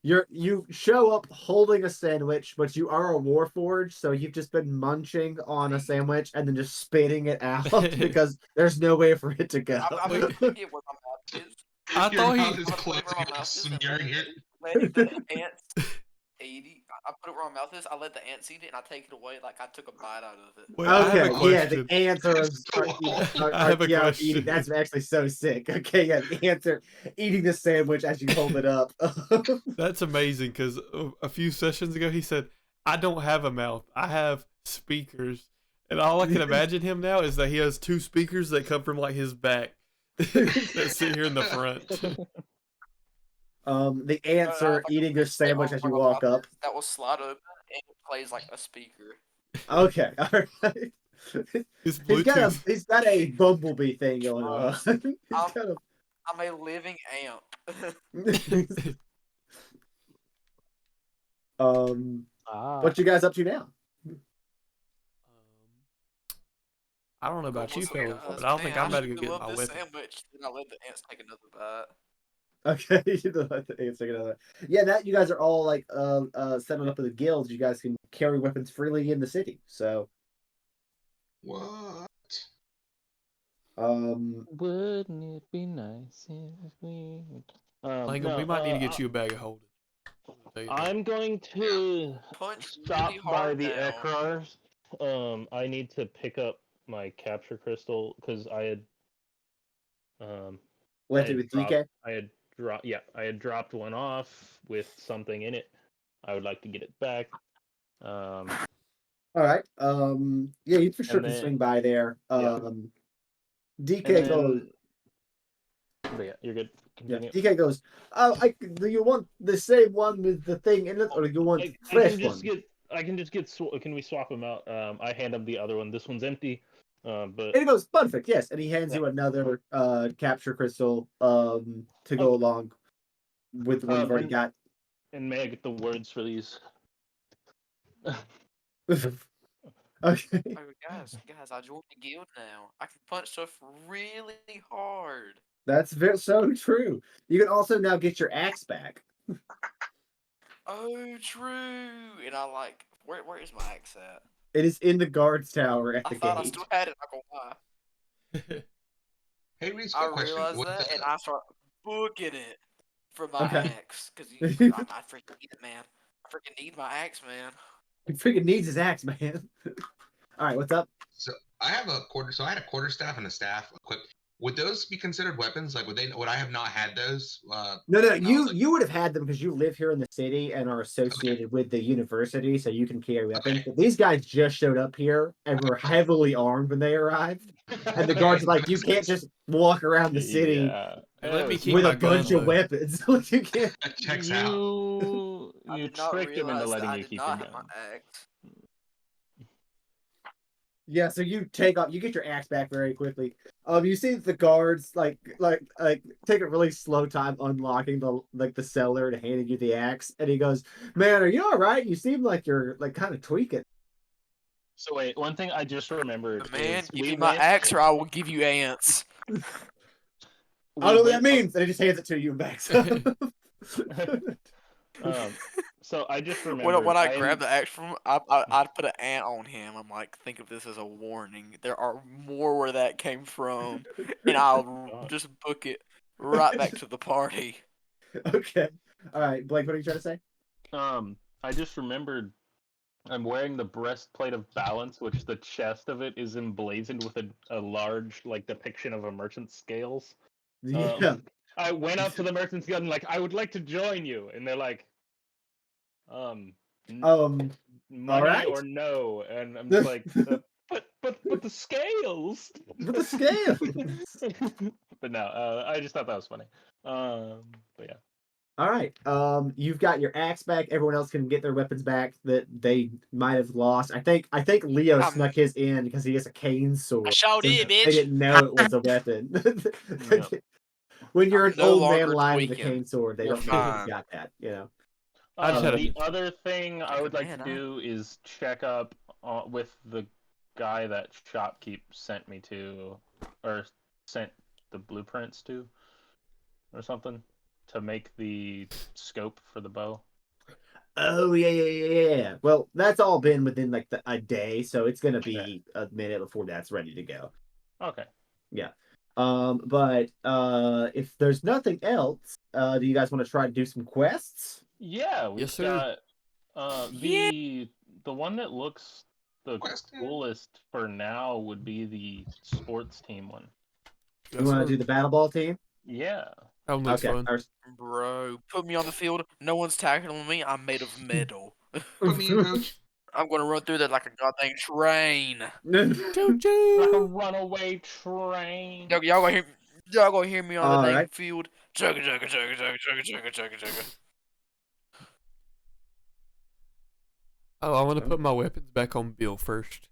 You show up holding a sandwich, but you are a warforged, so you've just been munching on a sandwich and then just spitting it out because there's no way for it to go. I'm gonna forget where my mouth is. I Your thought mouth he. is I'm gonna put closed. it where You're my mouth is and smearing it. letting the ants eat it. I put it where my mouth is. I let the ants eat it, and I take it away like I took a bite out of it. Wait, I have a Okay, yeah, question. the ants are I have a question. eating. That's actually so sick. Okay, yeah, the ants are eating the sandwich as you hold it up. That's amazing because a few sessions ago he said, "I don't have a mouth. I have speakers," and all I can imagine him now is that he has two speakers that come from like his back that sit here in the front. The ants are eating their sandwich as you walk up. That will slide open, and it plays like a speaker. Okay, all right. His He's Bluetooth. got a bumblebee thing going on. I'm a living amp. What you guys up to now? I don't know about you What's up, fellas, guys? but I don't think Man, I'm about to I go get love my this weapon. sandwich. Then I let the ants take another bite. Okay, you don't let the ants take another. Yeah, that you guys are all like setting up with the guilds. You guys can carry weapons freely in the city. So What? Wouldn't it be nice if we? Lincoln, we might need to get you a bag of holding. I'm going to Punch stop really by hard the now. Ekrars. I need to pick up my capture crystal because I had left it with DK. I had dropped one off with something in it. I would like to get it back. All right. Yeah, you for sure And can then- swing by there. yeah. DK goes. But yeah, you're good. Yeah, Continue. DK goes. Oh, do you want the same one with the thing in it, or do you want I fresh can just one? get. I can just get. Can we swap them out? I hand him the other one. This one's empty. But And he goes, perfect, yes. And he hands you another capture crystal to go along with the one you've already got. And may I get the words for these? Okay. Oh, guys, I joined the guild now. I can punch stuff really hard. That's so true. You can also now get your axe back. Oh, true. And I like, where is my axe at? It is in the guard's tower at I the thought I gate. still had it. Not gonna lie. Hey, Reese, I quick question. realized What that, the- and I start booking it for my Okay. axe because I freaking need it, man. I freaking need my axe, man. He freaking needs his axe, man. All right, what's up? So I have a quarter. So I had a quarterstaff and a staff equipped. Would those be considered weapons? Like, would they? Would I have not had those? No, when I was like, you would have had them because you live here in the city and are associated with the university, so you can carry weapons. Okay. But these guys just showed up here and were heavily armed when they arrived, and the guards are like, "You can't just walk around the city Yeah. Let me Yes, keep with my a bunch gun, of though. weapons." Like, you can't. that checks out. I You did not tricked him into realize that letting I you did keep not your have my gun. axe. Yeah, so you take off, you get your axe back very quickly. You see the guards take a really slow time unlocking the cellar and handing you the axe, and he goes, "Man, are you all right? You seem like you're like kind of tweaking." So wait, one thing I just remembered Man, is give we me my went axe or I will give you ants. I we don't know what that went up- means, and he just hands it to you and backs up. so I just when remembered I grab the axe from him, I'd put an ant on him. I'm like, think of this as a warning. There are more where that came from, and I'll just book it right back to the party. Okay, all right, Blake, what are you trying to say? I just remembered I'm wearing the breastplate of balance, which the chest of it is emblazoned with a large like depiction of a merchant's scales. Yeah. I went up to the merchant's guild and like, I would like to join you, and they're like, All money right. or no, and I'm just like, but the scales. With the scales. But no, I just thought that was funny. But yeah. All right. You've got your axe back. Everyone else can get their weapons back that they might have lost. I think Leo I'm- snuck his in because he has a cane sword. I sure So did, they bitch. didn't know it was a weapon. Yeah. When you're I'm an no old man longer lying with a tweaking. cane sword, they You're don't know you've fine. got that. You know. I just had a- The other thing I would like Man, to do is check up with the guy that Shopkeep sent me to, or sent the blueprints to, or something, to make the scope for the bow. Oh yeah. Well, that's all been within like a day, so it's gonna be a minute before that's ready to go. Okay. Yeah. But if there's nothing else, do you guys want to try to do some quests? Yeah, we've Yes, sir. got Yeah. the one that looks the Question. coolest for now would be the sports team one. You want to do the battle ball team? Yeah. That one looks Okay. fun. Bro, put me on the field. No one's tackling me. I'm made of metal. Put me in, coach. I'm gonna run through there like a goddamn train. Choo Like a choo. runaway train. Y'all gonna hear me on the All dang right. field. Chugga chugga chugga chugga chugga chugga chugga chugga. Oh, I want to put my weapons back on Bill first.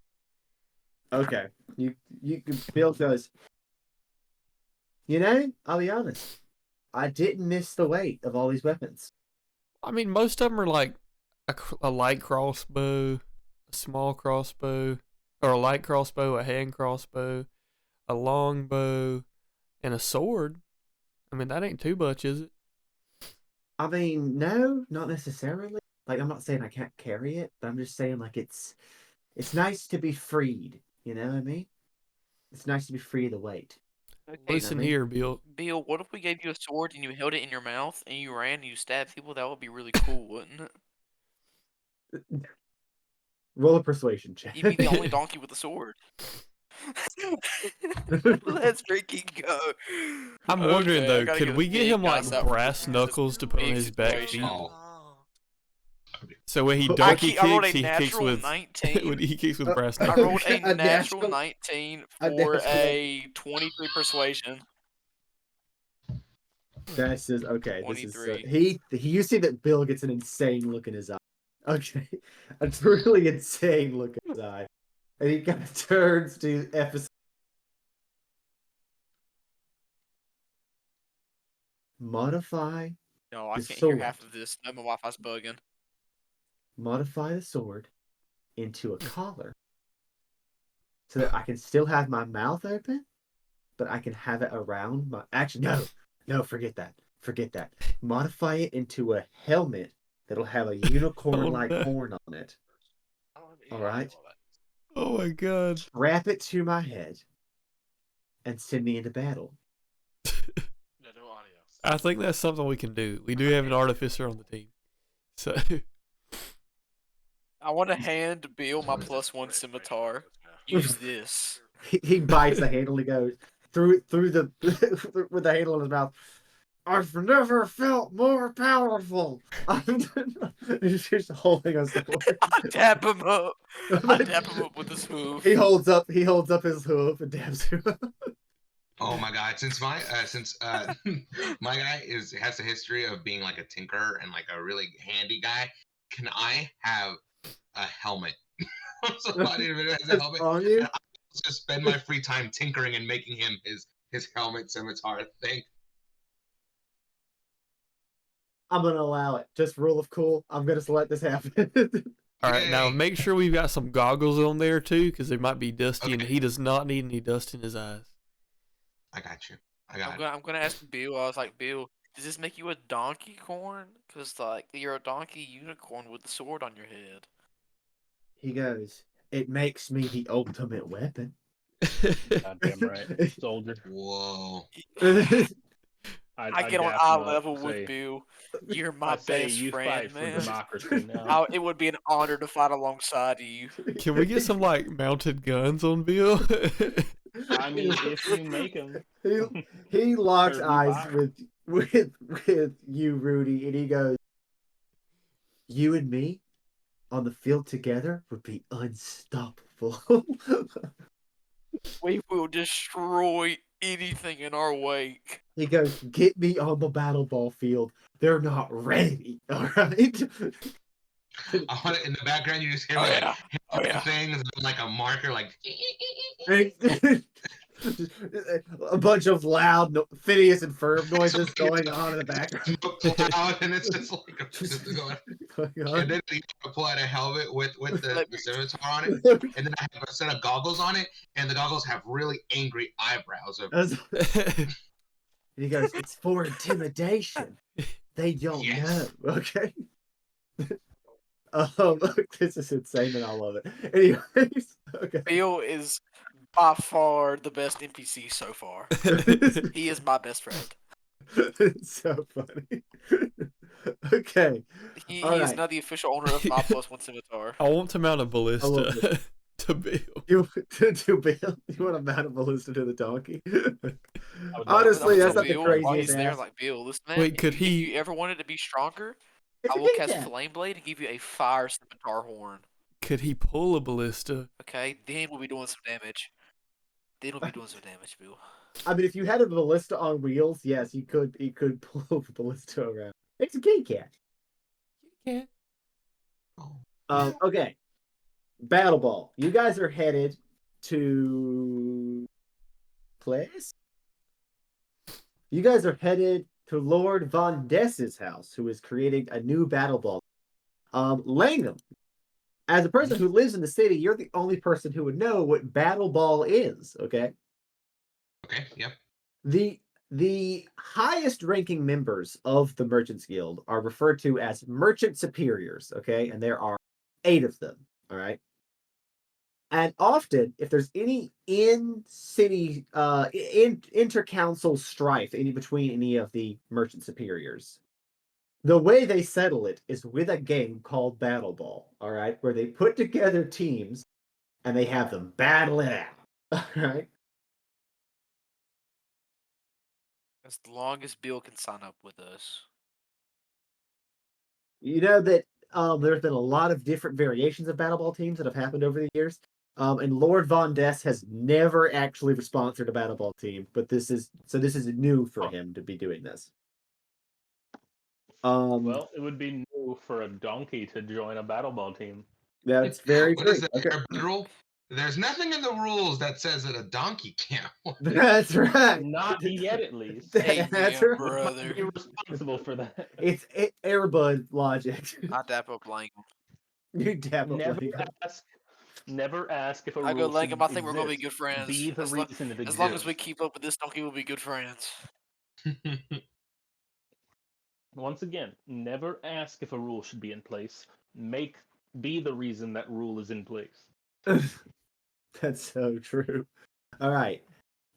Okay. Bill goes, I'll be honest. I didn't miss the weight of all these weapons. I mean, most of them are like a light crossbow, a small crossbow, or a light crossbow, a hand crossbow, a long bow, and a sword. I mean, that ain't too much, is it? I mean, no, not necessarily. Like, I'm not saying I can't carry it, but I'm just saying like it's nice to be freed. You know what I mean? It's nice to be free of the weight. Okay, Listen mean? here, Bill. Bill, what if we gave you a sword and you held it in your mouth and you ran and you stabbed people? That would be really cool, wouldn't it? Roll a persuasion check. You'd be the only donkey with a sword. Let's freaking go. I'm wondering Okay, I though, gotta could get a we get big him like dice out for brass this knuckles to put on big his back situation. feet? Oh. So when he I donkey I rolled kicks, a he kicks natural with 19. when he kicks with brass I knuckles. rolled a A natural natural- 19 a for natural- a 23 persuasion. This is okay. This is 23. you see that Bill gets an insane look in his eye. Okay, a truly insane look in his eye, and he kind of turns to Ephes. Modify No, I The can't hear sword. half of this. No, my Wi-Fi's bugging. modify the sword into a collar, so that I can still have my mouth open, but I can have it around my. Actually, no, forget that. Forget that. Modify it into a helmet that'll have a unicorn-like no. horn on it. All right. Oh my god. Strap it to my head and send me into battle. I think that's something we can do. We do have an artificer on the team. So I want to hand Bill my +1 scimitar. Use this. He bites the handle. He goes through the with the handle in his mouth. I've never felt more powerful. He's just holding a sword. I dap him up. I dap him up with his hoof. He holds up his hoof and dabs him. Oh my god! Since my my guy has a history of being like a tinkerer and like a really handy guy, can I have a helmet? Somebody that has a helmet. On you? And I just spend my free time tinkering and making him his helmet scimitar thing. I'm gonna allow it. Just rule of cool. I'm gonna let this happen. All right, now Yay. make sure we've got some goggles on there too, because they might be dusty, and Okay. he does not need any dust in his eyes. I got you. I got it. I'm gonna ask Bill. I was like, Bill, does this make you a donkey corn? Cause like you're a donkey unicorn with the sword on your head. He goes, it makes me the ultimate weapon. Goddamn right, soldier. Whoa. I get on dap eye him up, level say- with Bill. You're I my say best you friend, fight for man. democracy now. It would be an honor to fight alongside you. Can we get some like mounted guns on Bill? I mean, if you make him. he locks Better be eyes fire. with you, Rudy, and he goes, "You and me on the field together would be unstoppable." We will destroy anything in our wake. He goes, "Get me on the battle ball field. They're not ready." All right. I want it in the background. You just hear Oh me yeah. like Oh yeah. things and like a marker, like. A bunch of loud Phineas and Ferb noises going on in the background. Cloud, and it's just like going. Going on. And then you pull out a helmet with the scimitar on it, and then I have a set of goggles on it, and the goggles have really angry eyebrows. And he goes, "It's for intimidation. They don't Yes. know." Okay. This is insane, and I love it. Anyways, okay. Bill is by far the best NPC so far. He is my best friend. It's so funny. Okay. He All is right. not the official owner of my +1 scimitar. I want to mount a love ballista to Bill. You to Bill? You want to mount a ballista to the donkey? would Honestly, love that's to not the Bill, while craziest he's there, ask. like Bill, listen, man. Wait, could if he- you ever wanted to be stronger, It's I a will big cast cat. Flame Blade and give you a fire scimitar horn. Could he pull a ballista? Okay, then we'll be doing some damage. Bill. I mean, if you had a ballista on wheels, yes, he could pull the ballista around. It's a kitty cat. Yeah. Okay. Battle Ball. You guys are headed to place? You guys are headed to Lord Von Dess's house, who is creating a new Battle Ball. Langham, as a person who lives in the city, you're the only person who would know what Battle Ball is, okay? Okay. Yep. The highest ranking members of the Merchants Guild are referred to as Merchant Superiors, okay? And there are 8 of them, all right? And often, if there's any in-city, inter-council strife between any of the Merchant Superiors, the way they settle it is with a game called Battle Ball, all right? Where they put together teams and they have them battle it out, all right? As long as Bill can sign up with us. You know that there's been a lot of different variations of Battle Ball teams that have happened over the years. And Lord Von Dess has never actually sponsored a Battle Ball team, but this is new for him to be doing this. Well, it would be new for a donkey to join a battle ball team. That's very What true. is the Okay. airbud rule? There's nothing in the rules that says that a donkey can't. That's right. Not yet, at least. Hey, That's yeah, right. brother. Be responsible for that. It's Airbud logic. I dap up Langham. You dap up Never Langham. ask if a I go rule Langham. should I think we're gonna be exist. good friends. Be the reason it exists. As long as we keep up with this donkey, we'll be good friends. Once again, never ask if a rule should be in place. Be the reason that rule is in place. That's so true. All right.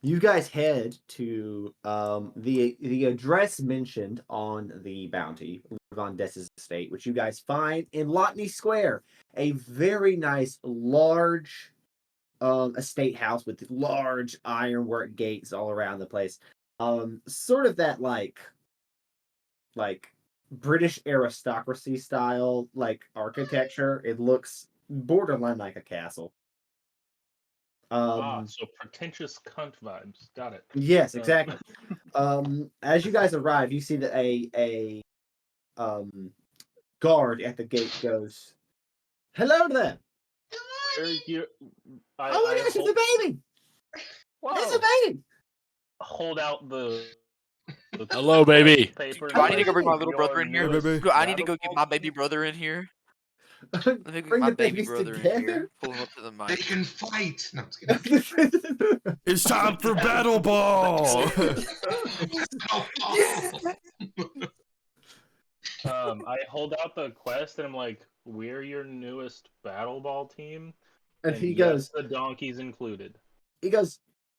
You guys head to the address mentioned on the bounty, Von Dess's estate, which you guys find in Lotney Square, a very nice, large estate house with large ironwork gates all around the place. Sort of that like British aristocracy style architecture. It looks borderline like a castle. So pretentious cunt vibes. Got it. Yes, exactly. As you guys arrive, you see that a guard at the gate goes, "Hello there. Where you? Oh my gosh, it's a baby! It's a baby!" Hold out the Hello, baby. paper. Do I need to go bring my like, little brother in here? Hey, baby. Do I need to go get my Battleball baby team? brother in here? Let me get Bring my the baby babies brother in together. here. Pull him up to the They mic. can fight. No, I'm just kidding. It's time for battle ball. I hold out the quest and I'm like, "We're your newest battle ball team," And he yes, goes, the donkeys included.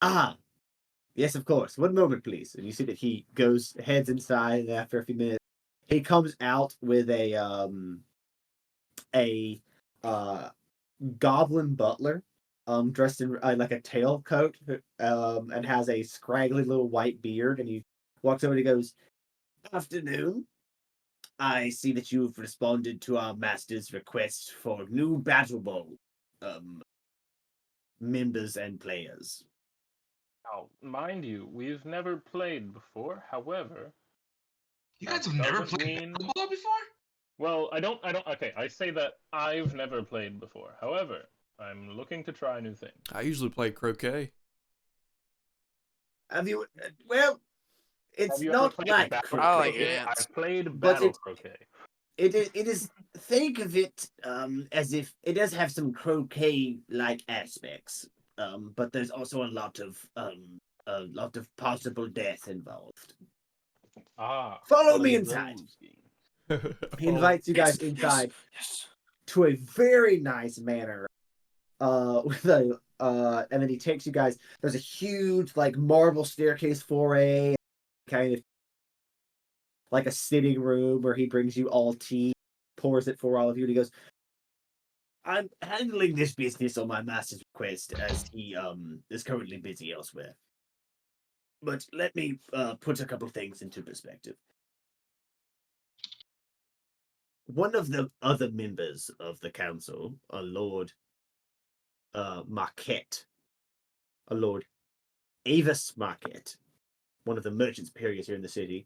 "Ah, yes, of course. One moment, please." And you see that he heads inside, and after a few minutes, he comes out with a goblin butler, dressed in like a tailcoat, and has a scraggly little white beard. And he walks over and he goes, "Afternoon. I see that you've responded to our master's request for new Battle Bowl um, members and players." Now, mind you, we've never played before. However, You guys have that never doesn't played mean. Battle Ball before? Well, I don't. Okay, I say that I've never played before. However, I'm looking to try new things. I usually play croquet. Have you? Well, Have it's you ever not played like battle I like croquet. ants. I've played But battle croquet. It is. Think of it as if it does have some croquet-like aspects, but there's also a lot of possible death involved. Follow One me of inside. those games. He invites you guys Yes, inside yes. to a very nice manor. With and then he takes you guys. There's a huge marble staircase foray, kind of like a sitting room where he brings you all tea, pours it for all of you, and he goes, "I'm handling this business on my master's request as he is currently busy elsewhere. But let me put a couple things into perspective. One of the other members of the council, a Lord Marquette, a Lord Avis Marquette, one of the merchant superiors here in the city,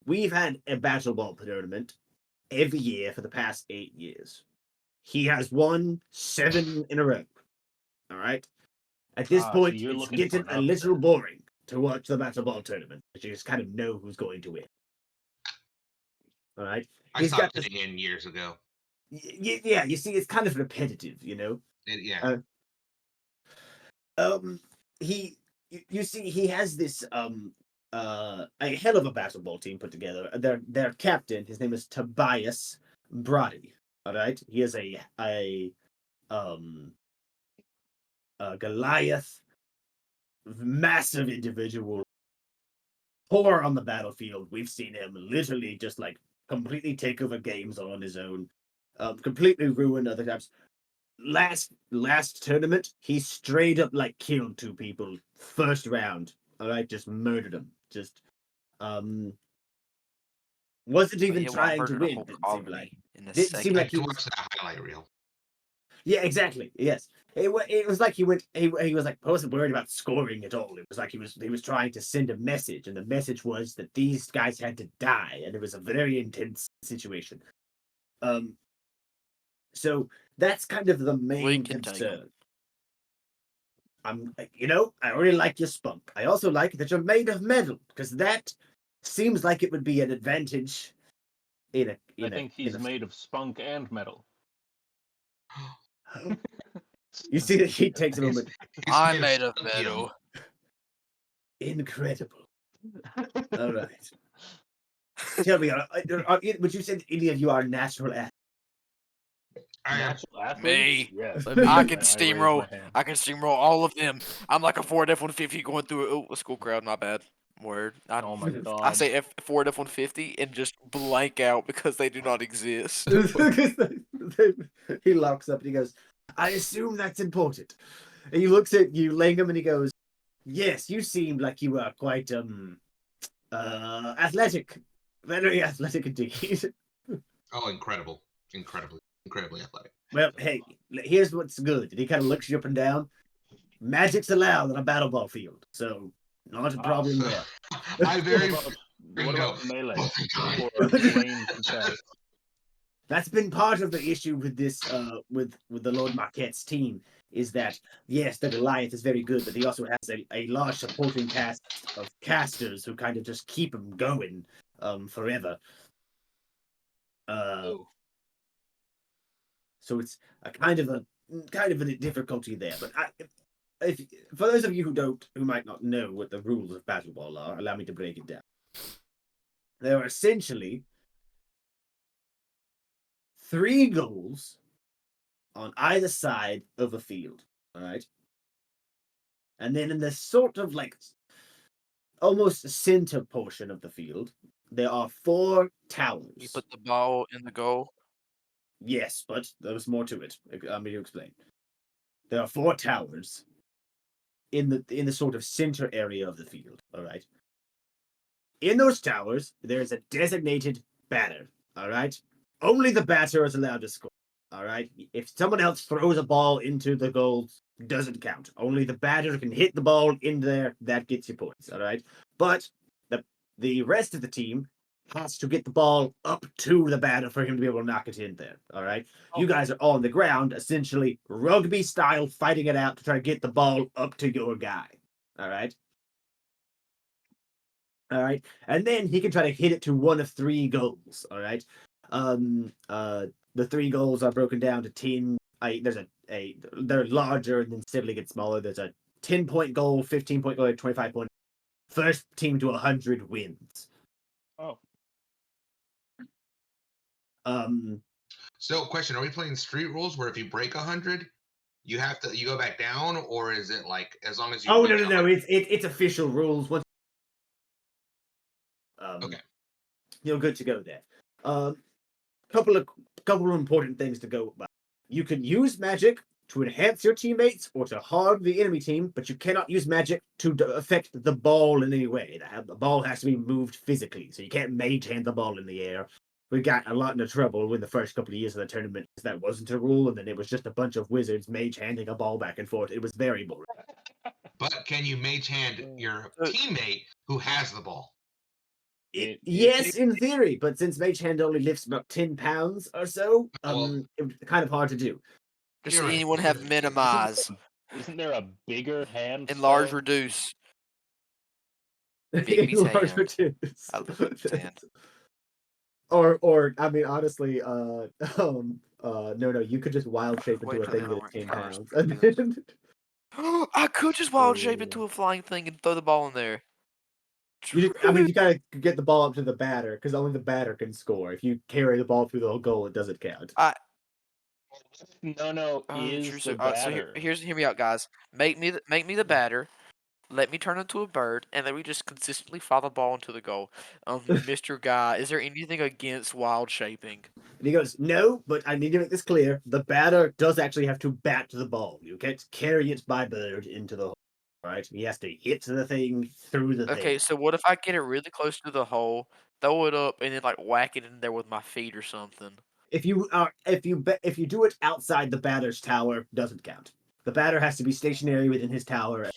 we've had a battle ball tournament every year for the past 8 years. He has won 7 in a row. All right. At this So point, you're it's looking getting for a an little upset. boring to watch the battle ball tournament. You just kind of know who's going to win. All right. I He's got stopped this. getting in years ago. Yeah, you see, it's kind of repetitive, you know. Yeah. He, you see, he has this a hell of a battle ball team put together. Their captain, his name is Tobias Brody. All right, he is um a Goliath, massive individual, poor on the battlefield. We've seen him literally just completely take over games on his own, completely ruin other times. Last tournament, he straight up killed 2 people first round. All right, just murdered them. Just wasn't So even he trying to murdered a win. whole colony in the Didn't seem I like second. he just was. watched that highlight reel. Yeah, exactly. Yes, it was like he went. He was like, I wasn't worried about scoring at all. It was like he was trying to send a message, and the message was that these guys had to die, and it was a very intense situation. So that's kind of the main continue. concern. I really like your spunk. I also like that you're made of metal because that seems like it would be an advantage I think he's made of spunk and metal. You see that he takes a moment. I'm made of spunkium. metal. Incredible. All right. Tell me, would you say that any of you are natural athletes? I am. Natural athletes? Me. Yes. Let me- I can raise steamroll. my hand. I can steamroll all of them. I'm like a Ford F-150 going through a school crowd. My bad. Word. Oh my I god. say Ford F-150 and just blank out because they do not exist. He locks up and he goes, I assume that's important. And he looks at you, Langham, and he goes, yes, you seem like you are quite athletic. Very athletic indeed. Oh, incredibly athletic. Well, hey, here's what's good. And he kind of looks you up and down. Magic's allowed on a battle ball field, so not a problem there. I What very about what go. about melee Oh, thank God. or ranged attacks? That's been part of the issue with this with the Lord Marquette's team, is that yes, the Goliath is very good, but he also has a large supporting cast of casters who kind of just keep him going forever. So it's a kind of a difficulty there. But if for those of you who might not know what the rules of Battle Ball are, allow me to break it down. There are essentially 3 goals on either side of a field. All right. And then in the sort of like almost center portion of the field, there are 4 You towers. put the ball in the goal. Yes, but there's more to it. Let me explain. There are 4 towers in the sort of center area of the field. All right. In those towers, there's a designated batter. All right. Only the batter is allowed to score. All right. If someone else throws a ball into the goal, doesn't count. Only the batter can hit the ball in there. That gets you points. All right. But the rest of the team has to get the ball up to the batter for him to be able to knock it in there. All right. You guys are all on the ground, essentially rugby style, fighting it out to try to get the ball up to your guy. All right. All right. And then he can try to hit it to one of 3 goals. All right. The 3 goals are broken down to 10. There's they're larger and then steadily get smaller. There's a 10-point goal, 15-point goal, 25-point. First team to 100 wins. Oh. So, question: are we playing street rules where if you break 100, you go back down, or is it like as long as you? Oh no! It's official rules. Once Okay. you're good to go there. Couple of important things to go by. You can use magic to enhance your teammates or to harm the enemy team, but you cannot use magic to affect the ball in any way. The ball has to be moved physically, so you can't mage hand the ball in the air. We got a lot into trouble in the first couple of years of the tournament. That wasn't a rule, and then it was just a bunch of wizards mage handing a ball back and forth. It was very boring. But can you mage hand your teammate who has the ball? Yes, in theory, but since Mage Hand only lifts about 10 pounds or so, it's kind of hard to do. Does anyone have minimize? Isn't there a bigger hand? Enlarge, spell? reduce. Bigby's hand. Reduce. I love Bigby's hand. Or I mean, honestly, no, you could just wild shape into Wait a till thing the with other 10 counters pounds. do this. I could just wild shape into a flying thing and throw the ball in there. You gotta get the ball up to the batter because only the batter can score. If you carry the ball through the whole goal, it doesn't count. No, is the batter. So hear me out, guys. Make me the batter. Let me turn into a bird, and then we just consistently fly the ball into the goal. Mr. Guy, is there anything against wild shaping? And he goes, no, but I need to make this clear. The batter does actually have to bat the ball. You can't carry it by bird into the hole. Right? He has to hit the thing through the thing. Okay, so what if I get it really close to the hole, throw it up, and then like whack it in there with my feet or something? If you do it outside the batter's tower, doesn't count. The batter has to be stationary within his tower.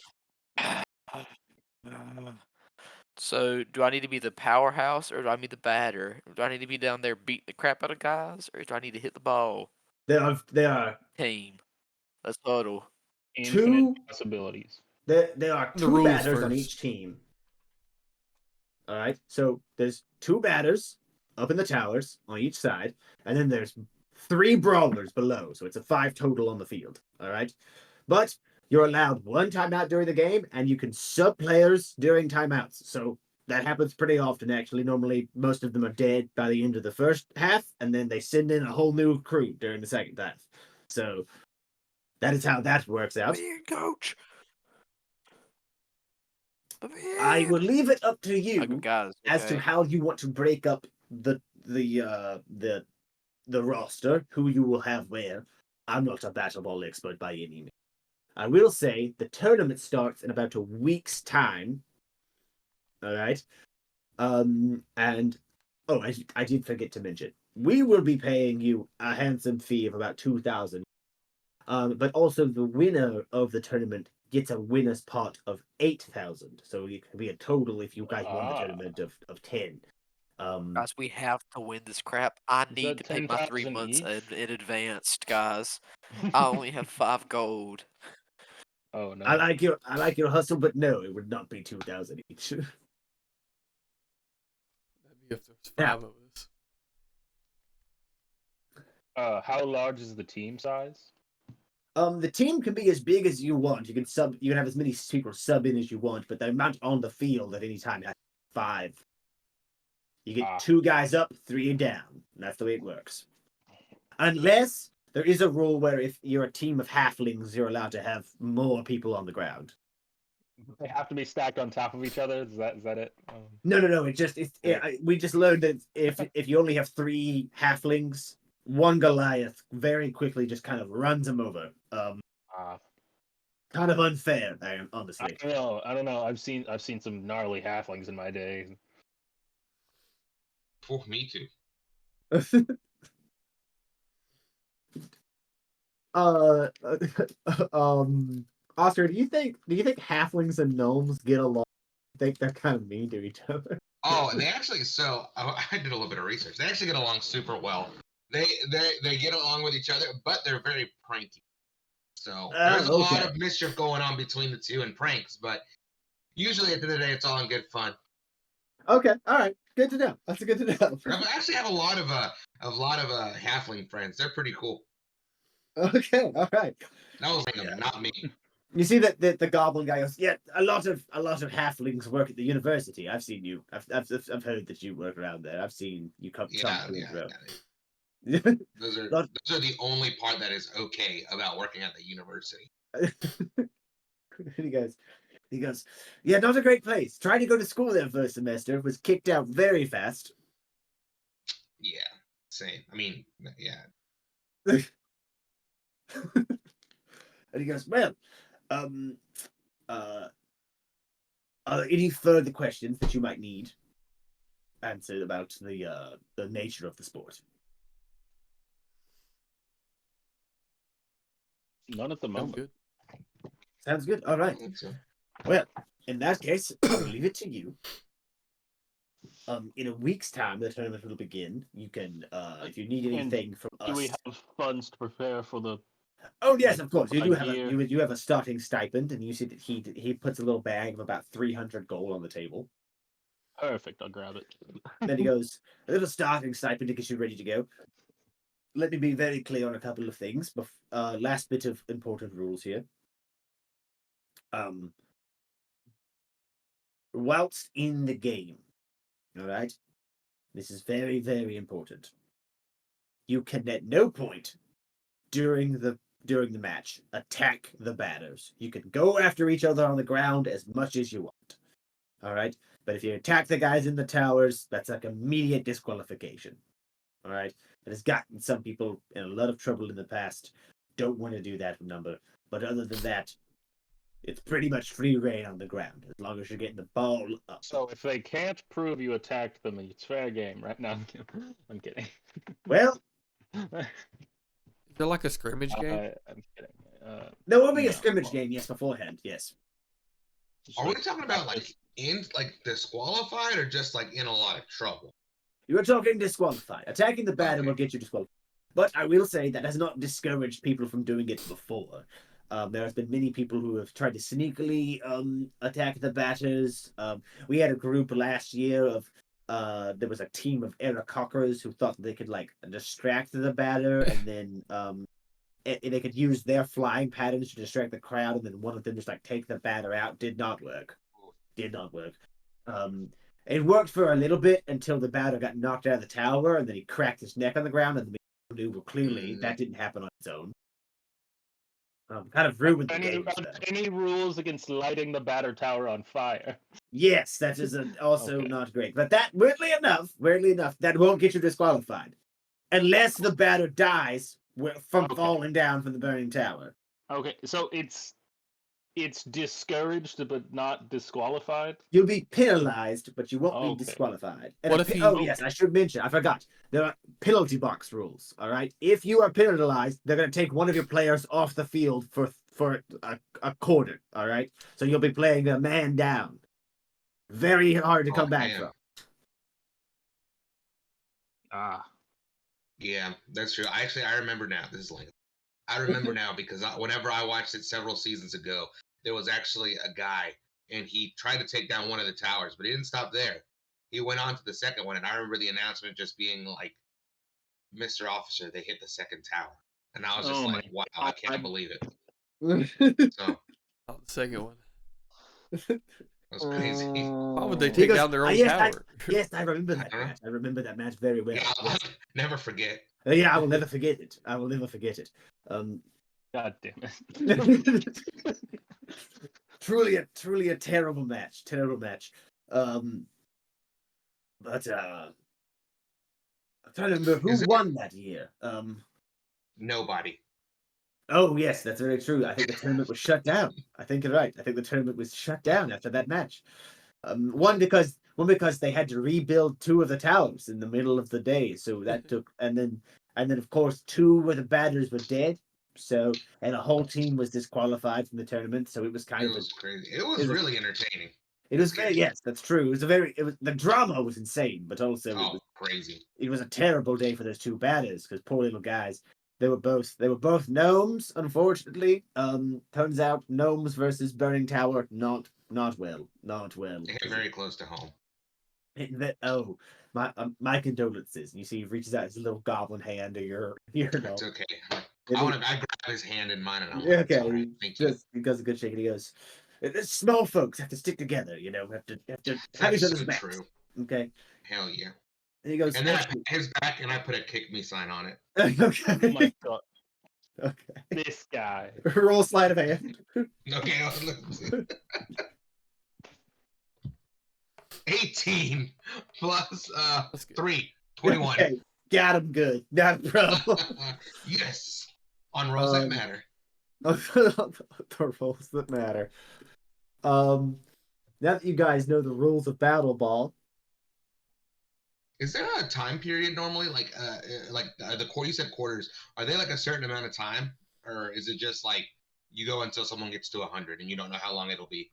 So, do I need to be the powerhouse, or do I need the batter? Do I need to be down there beating the crap out of guys, or do I need to hit the ball? There are Team. Let's huddle. Infinite possibilities. There are 2 batters on each team. All right, so there's 2 batters up in the towers on each side, and then there's 3 brawlers below, so it's a 5 total on the field. All right, but you're allowed 1 timeout during the game, and you can sub players during timeouts. So that happens pretty often, actually. Normally, most of them are dead by the end of the first half, and then they send in a whole new crew during the second half. So that is how that works out. Man, coach. I will leave it up to Okay, you guys, as to okay. how you want to break up the roster, who you will have where. I'm not a battle ball expert by any means. I will say the tournament starts in about a week's time. All right. And oh, I did forget to mention, we will be paying you a handsome fee of about 2,000. But also the winner of the tournament gets a winner's pot of 8,000. So it could be a total if you guys won the tournament of 10. Guys, we have to win this crap. I Is need that to pay my 3 10,000 months each? in advance, guys. I only have 5 gold. Oh no. I like your hustle, but no, it would not be 2,000 each. That'd be if there's Now, 5 of us. How large is the team size? the team can be as big as you want. You can have as many people sub in as you want, but the amount on the field at any time is 5. You get 2 guys up, 3 down. That's the way it works. Unless there is a rule where if you're a team of halflings, you're allowed to have more people on the ground. They have to be stacked on top of each other. Is that it? No. We just learned that if you only have 3 halflings, one Goliath very quickly just kind of runs them over. Kind of unfair, honestly. I don't know. I've seen some gnarly halflings in my day. Oh, me too. Oscar, do you think halflings and gnomes get along? I think they're kind of mean to each other. Oh, they actually. So I did a little bit of research. They actually get along super well. They get along with each other, but they're very pranky. So there's a lot Okay. of mischief going on between the two and pranks, but usually at the end of the day, it's all in good fun. Okay, all right, good to know. That's good to know. I actually have a lot of halfling friends. They're pretty cool. Okay, all right. That was them, not me. You see that the goblin guy goes, yeah, a lot of halflings work at the university. I've seen you. I've heard that you work around there. I've seen you come Yeah. Those are the only part that is okay about working at the university. He goes, yeah, not a great place. Tried to go to school there first semester, was kicked out very fast. Yeah, same. I mean, yeah. And he goes, well, any further questions that you might need answered about the nature of the sport? None at the I'm moment. good. Sounds good. All right. So. Well, in that case, I'll leave it to you. In a week's time, the tournament will begin. You can, if you need anything from us. Do we have funds to prepare for the? Oh yes, of course. You do have gear? you have a starting stipend, and you see that he puts a little bag of about 300 gold on the table. Perfect. I'll grab it. Then he goes, a little starting stipend to get you ready to go. Let me be very clear on a couple of things. Last bit of important rules here. Whilst in the game, all right, this is very, very important. You can at no point during the match attack the batters. You can go after each other on the ground as much as you want. All right, but if you attack the guys in the towers, that's like immediate disqualification. All right, it has gotten some people in a lot of trouble in the past. Don't want to do that number, but other than that, it's pretty much free reign on the ground as long as you're getting the ball up. So if they can't prove you attacked them, it's fair game, right? Now I'm kidding. Well, Is there like a scrimmage game? I'm kidding. there will be a scrimmage game, yes, beforehand, yes. Are we talking about like disqualified or just like in a lot of trouble? You are talking disqualified. Attacking the batter will get you disqualified. But I will say that has not discouraged people from doing it before. There has been many people who have tried to sneakily attack the batters. We had a group last year of there was a team of Aarakocras who thought they could like distract the batter, and then they could use their flying patterns to distract the crowd, and then one of them just like take the batter out. Did not work. It worked for a little bit until the batter got knocked out of the tower, and then he cracked his neck on the ground, and the knew clearly that didn't happen on its own. Kind of ruined the Any, game. are there any rules against lighting the batter tower on fire? Yes, that is also Okay. not great. But that, weirdly enough, that won't get you disqualified. Unless the batter dies from Okay. falling down from the burning tower. Okay, so it's discouraged but not disqualified. You'll be penalized, but you won't be Okay. disqualified. And What if he- oh yes, I should mention, I forgot. There are penalty box rules. All right, if you are penalized, they're going to take one of your players off the field for a quarter. All right, so you'll be playing a man down. Very hard to Oh, come back man. from. Ah. Yeah, that's true. I remember now. This is like, I remember now because whenever I watched it several seasons ago, there was actually a guy and he tried to take down one of the towers, but he didn't stop there. He went on to the second one, and I remember the announcement just being like, "Mr. Officer, they hit the second tower," and I was just Oh my like, "Wow, I can't believe it." So Not the second one. that was crazy. Why would they He take goes, down their own yes, tower? yes, I remember I that don't know. match. I remember that match very well. Yeah, I'll Yes. never forget. Yeah, I will never forget it. I will never forget it. God damn it. truly a terrible match. Terrible match. But I'm trying to remember who Is it- won that year. Nobody. Oh yes, that's very true. I think the tournament was shut down. I think you're right. I think the tournament was shut down after that match. One because they had to rebuild two of the towers in the middle of the day, so that took, and then of course two of the batters were dead, so and a whole team was disqualified from the tournament. So it was kind It of was crazy. It was a- really entertaining. it was very, yes, that's true. It was the drama was insane, but also Oh, crazy. it was a terrible day for those two batters because poor little guys. They were both gnomes, unfortunately. Turns out gnomes versus burning tower, not well. They hit very close to home. Oh, my condolences. You see, he reaches out his little goblin hand to your It's gnome. okay. And I grab his hand in mine, and I'm yeah, like, "It's all okay, right. Thank you." he does a good shake, and he goes, "Small folks have to stick together, you know. Have to have That's each other's so backs." true. Okay, Hell yeah. and he goes, And then I pat his back and I put a kick me sign on it. "Okay, Oh my god, okay." this guy. Roll sleight of hand. Okay, let's see. 18 plus That's good. 3, 21. Okay, got him good. Not a problem. Yes. On rolls that matter. The rules that matter. Now that you guys know the rules of Battle Ball, Is there a time period normally? Like the quarter, you said quarters. Are they like a certain amount of time, or is it just like you go until someone gets to 100 and you don't know how long it'll be?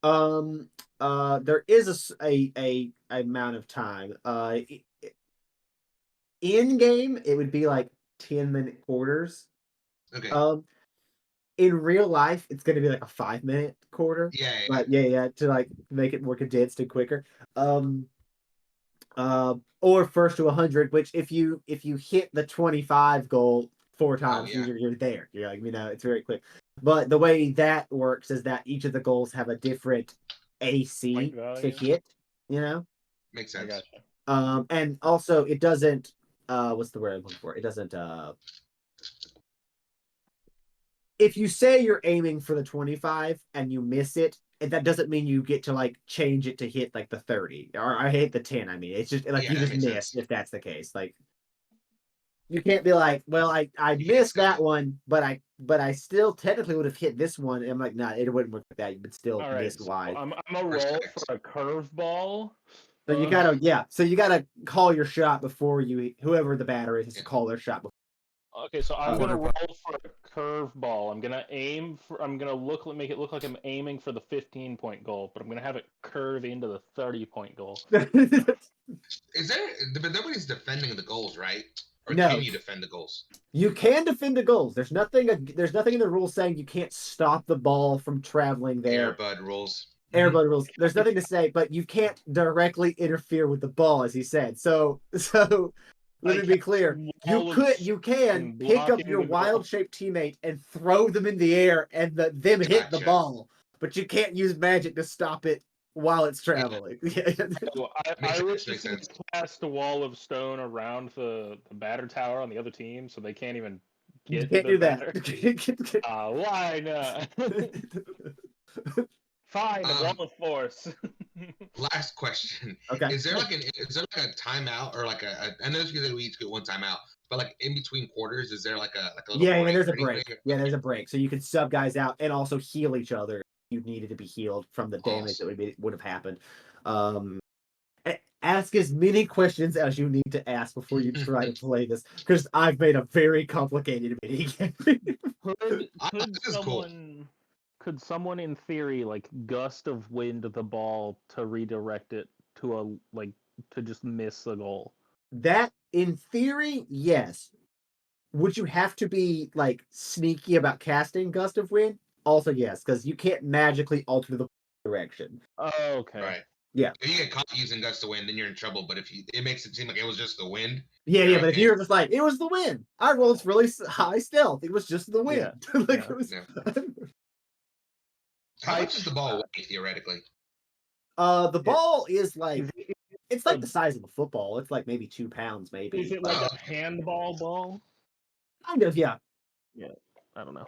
there is a amount of time. In game it would be like 10-minute quarters. Okay. In real life it's going to be like a 5-minute quarter. Yeah. But yeah, to like make it more condensed and quicker. Or first to 100, which if you hit the 25 goal 4 times, yeah. you're there. You're like, it's very quick. But the way that works is that each of the goals have a different AC Point to value? hit, you know? Makes I sense. gotcha. And also it doesn't what's the word I'm looking for? It doesn't if you say you're aiming for the 25 and you miss it, that doesn't mean you get to like change it to hit like the 30 or I hit the 10. I mean, it's just like Yeah, you that just makes missed sense. if that's the case. Like you can't be like, well, I You can't missed say that it. one, but I still technically would have hit this one. And I'm like, nah, it wouldn't work like that. You would still All right, miss so wide. I'm a roll Respect. for a curveball. So you gotta so you gotta call your shot before whoever the batter is to Yeah. call their shot before. Okay, so I'm gonna Quarter roll for a curveball. I'm gonna make it look like I'm aiming for the 15-point goal, but I'm gonna have it curve into the 30-point goal. Is there? But nobody's defending the goals, right? Or No. can you defend the goals? You can defend the goals. There's nothing in the rules saying you can't stop the ball from traveling there. Airbud rules. Airbud rules. There's nothing to say, but you can't directly interfere with the ball, as he said. So let me be clear. You can pick up blocking your the goal. wild-shaped teammate and throw them in the air and them hit the Gotcha. ball, but you can't use magic to stop it while it's traveling. So I Makes would sense, makes just sense. cast a wall of stone around the batter tower on the other team, so they can't even You get can't the do that. better. Why not? Fine, roll Um, with force. Last question: Okay. Is there like a timeout or like I know you said we each get one timeout, but like in between quarters, is there like a little Yeah, break there's a or anything? break. Yeah, there's a break. So you can sub guys out and also heal each other if you needed to be healed from the damage that Awesome. would have happened. Ask as many questions as you need to ask before you try to play this, because I've made a very complicated mini game. Could This is cool. someone in theory like gust of wind the ball to redirect it to to just miss the goal? That, in theory, yes. Would you have to be like sneaky about casting Gust of Wind? Also, yes, because you can't magically alter the direction. Oh, okay. Right. Yeah. If you get caught using gusts of wind, then you're in trouble. But if it makes it seem like it was just the wind, Yeah, you're but if okay. you're just like, it was the wind. I rolled really high stealth. It was just the wind. Yeah, like yeah. it was. Yeah. How much is the ball weigh theoretically? The ball is like, Is it, it's like the size of a football. It's like maybe 2 pounds, maybe. is it but like a okay. handball ball? kind of, yeah. Yeah, I don't know.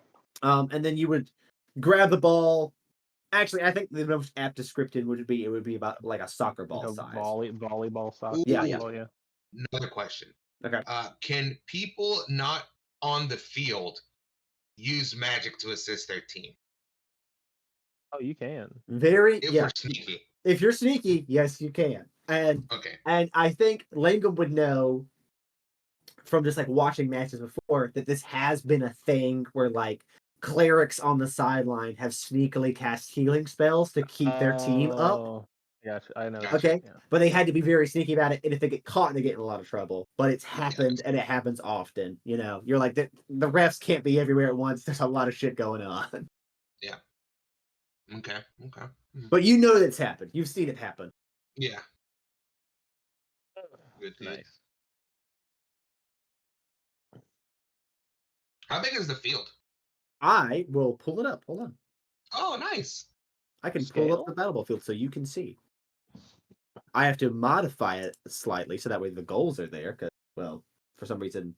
And then you would grab the ball. Actually, I think the most apt description would be it would be about like a soccer Like ball a size. volleyball soccer. Yeah, Yeah. Another question. Okay. Can people not on the field use magic to assist their team? Oh, you can. Very, If yeah. we're sneaky. If you're sneaky, yes, you can. And Okay. I think Langum would know from just like watching matches before that this has been a thing where like clerics on the sideline have sneakily cast healing spells to keep their team up. Oh, gotcha. I know. Gotcha. Okay. Yeah. But they had to be very sneaky about it, and if they get caught, they get in a lot of trouble. But it's happened, and it happens often. You know, you're like the refs can't be everywhere at once. There's a lot of shit going on. Yeah. Okay. Okay. But you know that's happened. You've seen it happen. Yeah. Good. Nice. How big is the field? I will pull it up. Hold on. Oh, nice. I can pull up Scale? the battlefield so you can see. I have to modify it slightly so that way the goals are there. Because, well, for some reason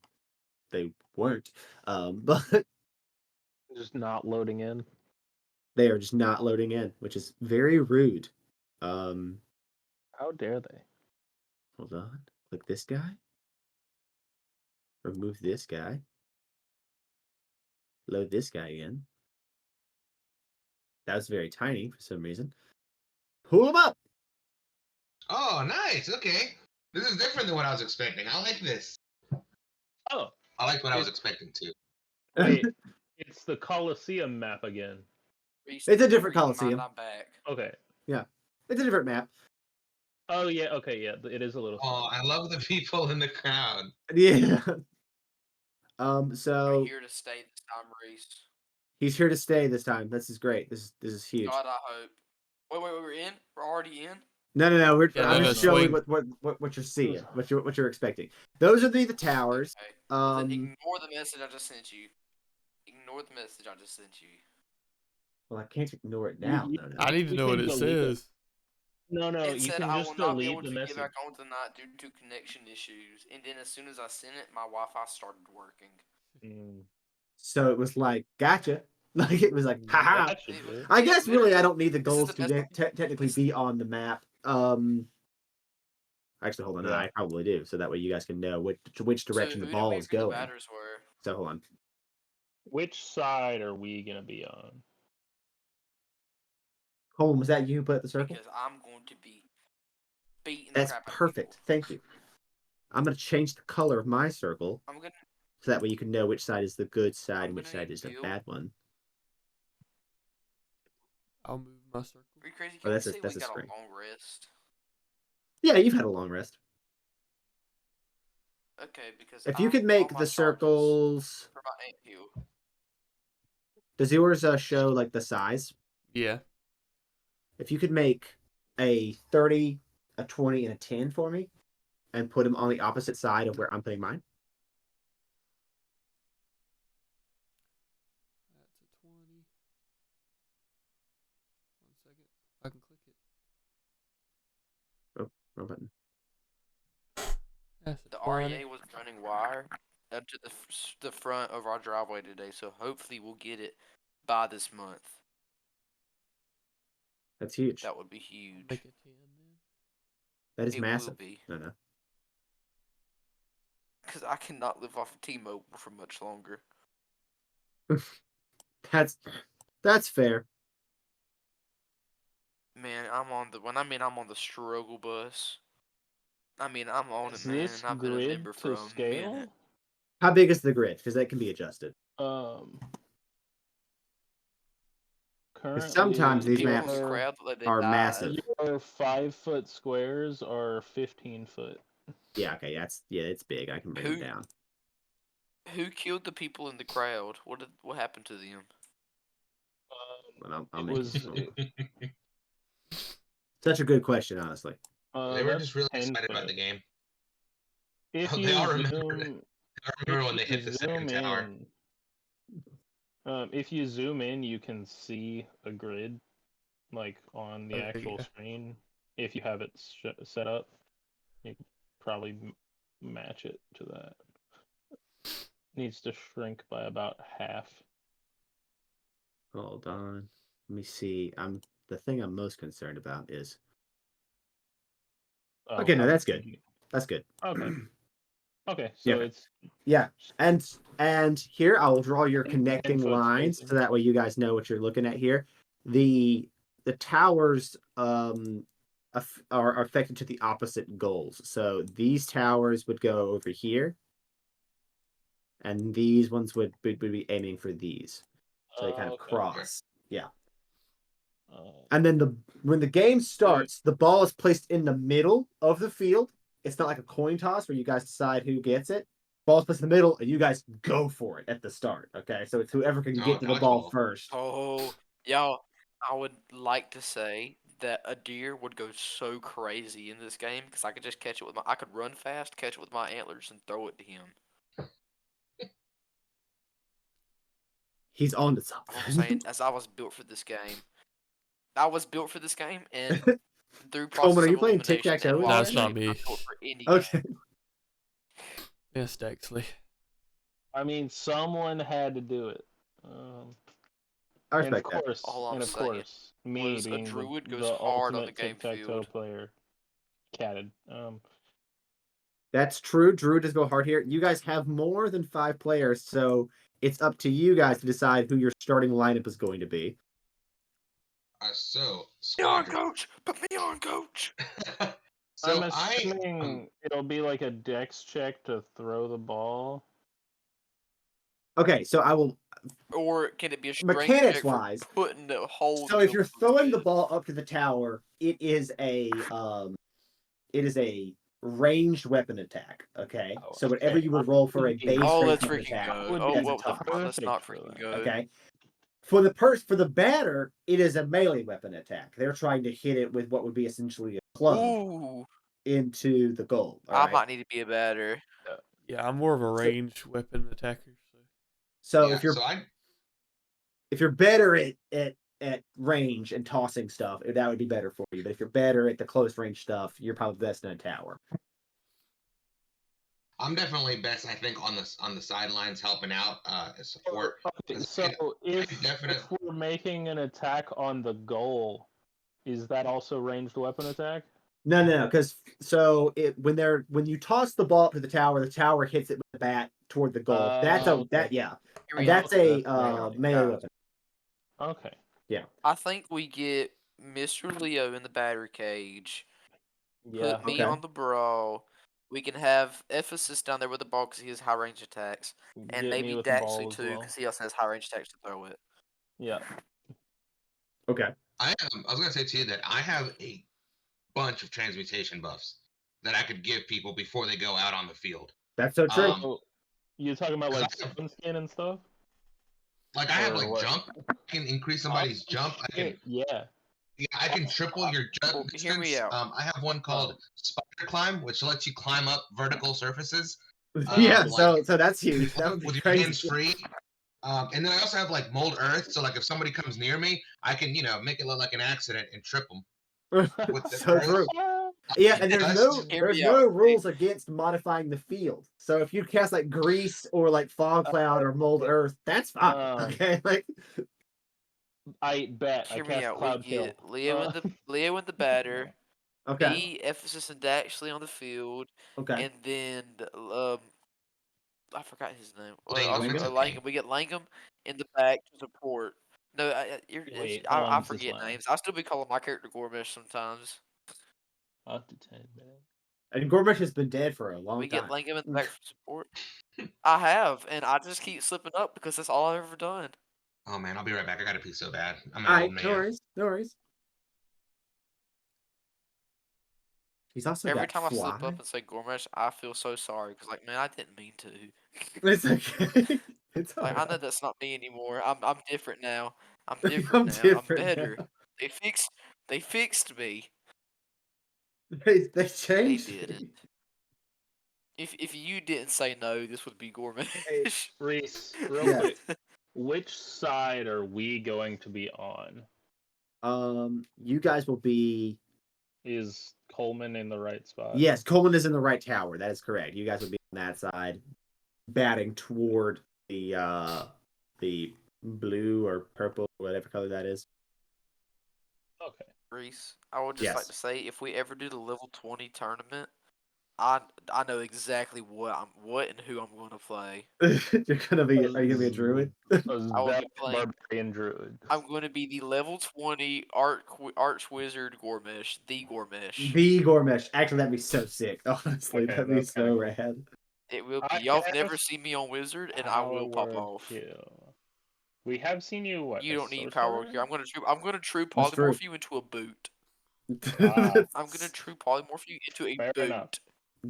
they weren't. But Just not loading in. they are just not loading in, which is very rude. How dare they? Hold on. Click this guy. Remove this guy. Load this guy in. That was very tiny for some reason. Pull him up. Oh, nice. Okay. This is different than what I was expecting. I like this. Oh, I like what I was expecting too. wait. It's the Coliseum map again. It's a different Reading mine, Coliseum. I'm back. Okay. Yeah. It's a different map. Oh, yeah. Okay, yeah. It is a little. Oh, I love the people in the crowd. Yeah. Are So you here to stay this time, Reese? he's here to stay this time. This is great. This is huge. God, I hope. Wait, we're in? We're already in? No. Yeah, I'm no, just it's showing swing. what you're seeing, what you're expecting. Those are the towers. Okay. Well, then ignore the message I just sent you. Ignore the message I just sent you. Well, I can't ignore it now. You- No. I need to You know what can it delete it. says. No, It you said can I just will not be delete able the to message. get back on tonight due to connection issues. And then as soon as I sent it, my Wi-Fi started working. So it was like, gotcha. Like it was like, haha. That should do it. I guess really I don't need the This is goals the to best- technically be on the map. Actually, hold on. Yeah. I probably do, so that way you guys can know which direction So the who did ball we is agree the going. batters were? So hold on. Which side are we gonna be on? Colin, was that you who put up the circle? Because I'm going to be beating the That's crap out of perfect. people. Thank you. I'm gonna change the color of my circle I'm gonna. so that way you can know which side is the good side I'm and which gonna side is the heal. bad one. I'll move my circle. Are you crazy? Oh, Can we that's say a we got spring. a long rest? Yeah, you've had a long rest. Okay, because If you could I'm make on my the charges circles, for my ant heal. does yours show like the size? Yeah. If you could make a 30, a 20, and a 10 for me, and put them on the opposite side of where I'm putting mine. That's a 20. 1 second. I can click it. Oh, wrong button. That's a The 20. REA was running wire, to the front of our driveway today, so hopefully we'll get it by this month. That's huge. That would be huge. Make it 10 then. That is It massive. will be. No. Because I cannot live off of T-Mobile for much longer. That's fair. Man, I'm on the struggle bus. I mean, I'm on Is it, man, this and I've been a grid member for to a scale? minute. How big is the grid? Because that can be adjusted. Currently, sometimes these People in maps the crowd let they are dive. massive. Your 5-foot squares are 15 foot. Yeah, okay, it's big. I can bring it down. Who killed the people in the crowd? What happened to them? Well, I'll It make was such a good question, honestly. They were just really 10 excited about foot. the game. If They you all remember. zoom, I remember when they hit the second tower. If you zoom in, you can see a grid, like on the Oh, actual yeah. screen. If you have it set up, you can probably match it to that. Needs to shrink by about half. Hold on. Let me see. The thing I'm most concerned about is. Okay, no, that's good. That's good. Okay. Okay, so Yeah. it's Yeah, and here I will draw your connecting 10-foot lines spacing. so that way you guys know what you're looking at here. The towers are affected to the opposite goals. So these towers would go over here, and these ones would be aiming for these. So they kind of Okay. cross. Yeah. Uh, And then when the game starts, the ball is placed in the middle of the field. It's not like a coin toss where you guys decide who gets it. Ball's placed in the middle, and you guys go for it at the start. Okay, so it's whoever can get to the ball dodgeball. first. Oh, y'all! I would like to say that a deer would go so crazy in this game because I could just catch it with I could run fast, catch it with my antlers, and throw it to him. He's on to I'm something. saying, as I was built for this game. I was built for this game, and through Coleman, process are you of playing elimination tic-tac-toe and with while us? That's not streaming, I'm me. built for any Okay. game. Yes, Dexley. I mean, someone had to do it. I And of respect that. course, All I'm saying me was a being druid the goes hard on the ultimate game tic-tac-toe field. player, catted. That's true. Drew does go hard here. You guys have more than 5 players, so it's up to you guys to decide who your starting lineup is going to be. So Put me on, squadron. coach! Put me on, coach! So I'm assuming it'll be like a dex check to throw the ball. Okay, so I will. Or can it be a strength check Mechanics for wise, putting the whole? so if you're throwing the ball up to the tower, it is a ranged weapon attack. Okay, Oh, so whatever okay. you would roll for a base Oh, ranged that's weapon freaking attack, good. would Oh, be that's a what the tough. fuck? That's not perfect for freaking that. good. Okay, for the batter, it is a melee weapon attack. They're trying to hit it with what would be essentially a club Ooh, into the goal. All I right. might need to be a batter. Yeah, I'm more of a ranged weapon attacker. So yeah, if you're better at range and tossing stuff, that would be better for you. But if you're better at the close range stuff, you're probably best in a tower. I'm definitely best, I think, on the sidelines helping out as support. Okay, 'Cause so if definitely we're making an attack on the goal, is that also ranged weapon attack? No, because when you toss the ball up to the tower hits it with the bat toward the goal. That's Okay. and that's a That's melee weapon. Okay. Yeah. I think we get Mr. Leo in the batter cage. Yeah. Put me on the brawl. We can have Ephesus down there with the ball because he has high range attacks, and Get me maybe with the ball Daxley as too well. because he also has high range attacks to throw it. Yeah. Okay. I was gonna say to you that I have a bunch of transmutation buffs that I could give people before they go out on the field. That's so true. So, you're talking about 'Cause like I have- sun skin and stuff? Like I have Or like what? jump. I can increase somebody's jump. Yeah. I can triple your jump Well, distance. hear me out. I have one called Spider Climb, which lets you climb up vertical surfaces. Yeah, like so that's huge. That would be with your crazy. hands free. And then I also have like mold earth, so like if somebody comes near me, I can make it look like an accident and trip them with the So earth. true. Yeah, and there's Dust. Hear there's me no out. rules against modifying the field. So if you cast like grease or like fog cloud or mold earth, that's fine. Okay, like I bet I Hear me cast out. We Cloud Kill. get Leo in the batter, okay, me, Ephesus, and Daxley on the field, okay. and then I forgot his name. Langham's okay. Langham. We get Langham in the back to support. No, Wait, how long I does this forget last? names. I still be calling my character Gormish sometimes. Up to 10 minutes. And Gormish has been dead for a long We time. get Langham in the back for support. I have, and I just keep slipping up because that's all I've ever done. Oh man, I'll be right back. I gotta pee so bad. I'm an All old right, man. no worries, no worries. He's also Every got time I slip fly. up and say Gormish, I feel so sorry because, like, man, I didn't mean to. It's okay. It's all Like, I know right. that's not me anymore. I'm different now. I'm I'm different now. I'm different better. now. They fixed me. They They changed didn't. me. If you didn't say no, this would be Gormish. Hey, Reese, real Yeah. quick. Which side are we going to be on? You guys will be. Is Coleman in the right spot? Yes, Coleman is in the right tower. That is correct. You guys would be on that side, batting toward the blue or purple, whatever color that is. Okay. Reese, I would just like Yes. to say, if we ever do the level 20 tournament, I know exactly what and who I'm going to play. You're gonna be. Are you gonna be a druid? A I will be Zep playing. Barbarian Druid. I'm going to be the level 20 Arch Wizard Gormish, the Gormish. The Gormesh. Actually, that'd be so sick. Honestly, Okay, that'd be that's kinda so cool. rad. It will I be. Y'all have never cast seen me on Wizard, and I will pop Power off. Kill. We have seen you, what, You a don't need power sorcerer? here. I'm gonna true That's true. polymorph you into a boot. Wow. I'm gonna true polymorph you into a Fair boot. enough.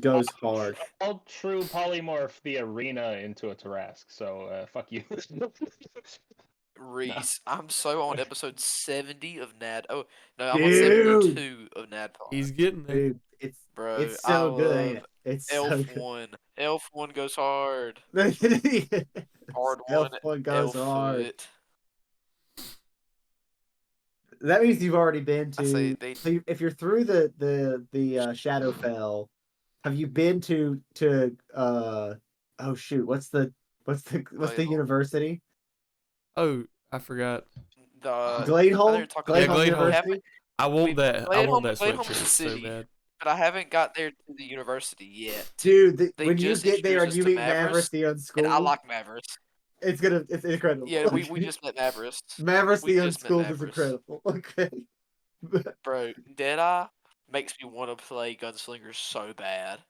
Goes hard. I'll true polymorph the arena into a Tarask, so fuck you. Reese, I'm so on episode 70 of Nad. Oh no, I'm on Dude, 72 of Nad. He's getting there. dude, Bro, it's I so good, ain't love it? It's so Elf good. One. Elf One goes hard. Hard Elf one. one goes Elf hard. Foot. That means you've already been I say to. they. So if you're through the Shadowfell, have you been to oh shoot, what's the Gladeholm. university? Oh, I forgot. The I know Gladeholm? you're talking Yeah, about. Gladeholm Gladeholm. We haven't. University? I want that. I want that Gladeholm is a sweatshirt so city, bad. but I haven't got there to the university yet. Dude, They when you just get there introduced and us you to meet Mavericks, Mavericks the and I Unschooled, like Mavericks. it's incredible. Yeah, we just met Mavericks. Mavericks We the just met Unschooled is Mavericks. incredible. Okay. Bro, Deadeye makes me want to play Gunslinger so bad.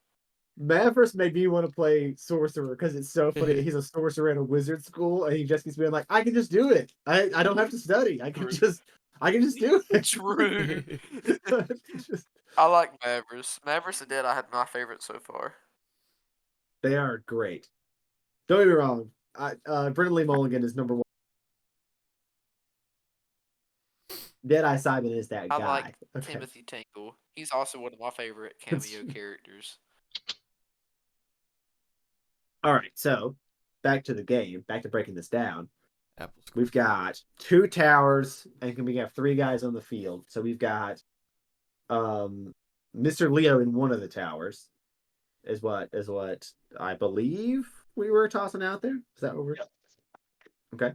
Mavericks made me want to play Sorcerer because it's so funny. He's a sorcerer at a wizard school, and he just keeps being like, "I can just do it. I don't have to study. I can just do it." True. Just- I like Mavericks. Mavericks and Deadeye had my favorite so far. they are great. Don't get me wrong. Brendan Lee Mulligan is number one. Deadeye Simon is that I guy. like Okay. Timothy Tangle. He's also one of my favorite cameo characters. All right, so back to the game. Back to breaking this down. Apples. We've got 2 towers, and we have 3 guys on the field. So we've got Mr. Leo in one of the towers, is what I believe we were tossing out there. Is that what we're? Yep. Okay.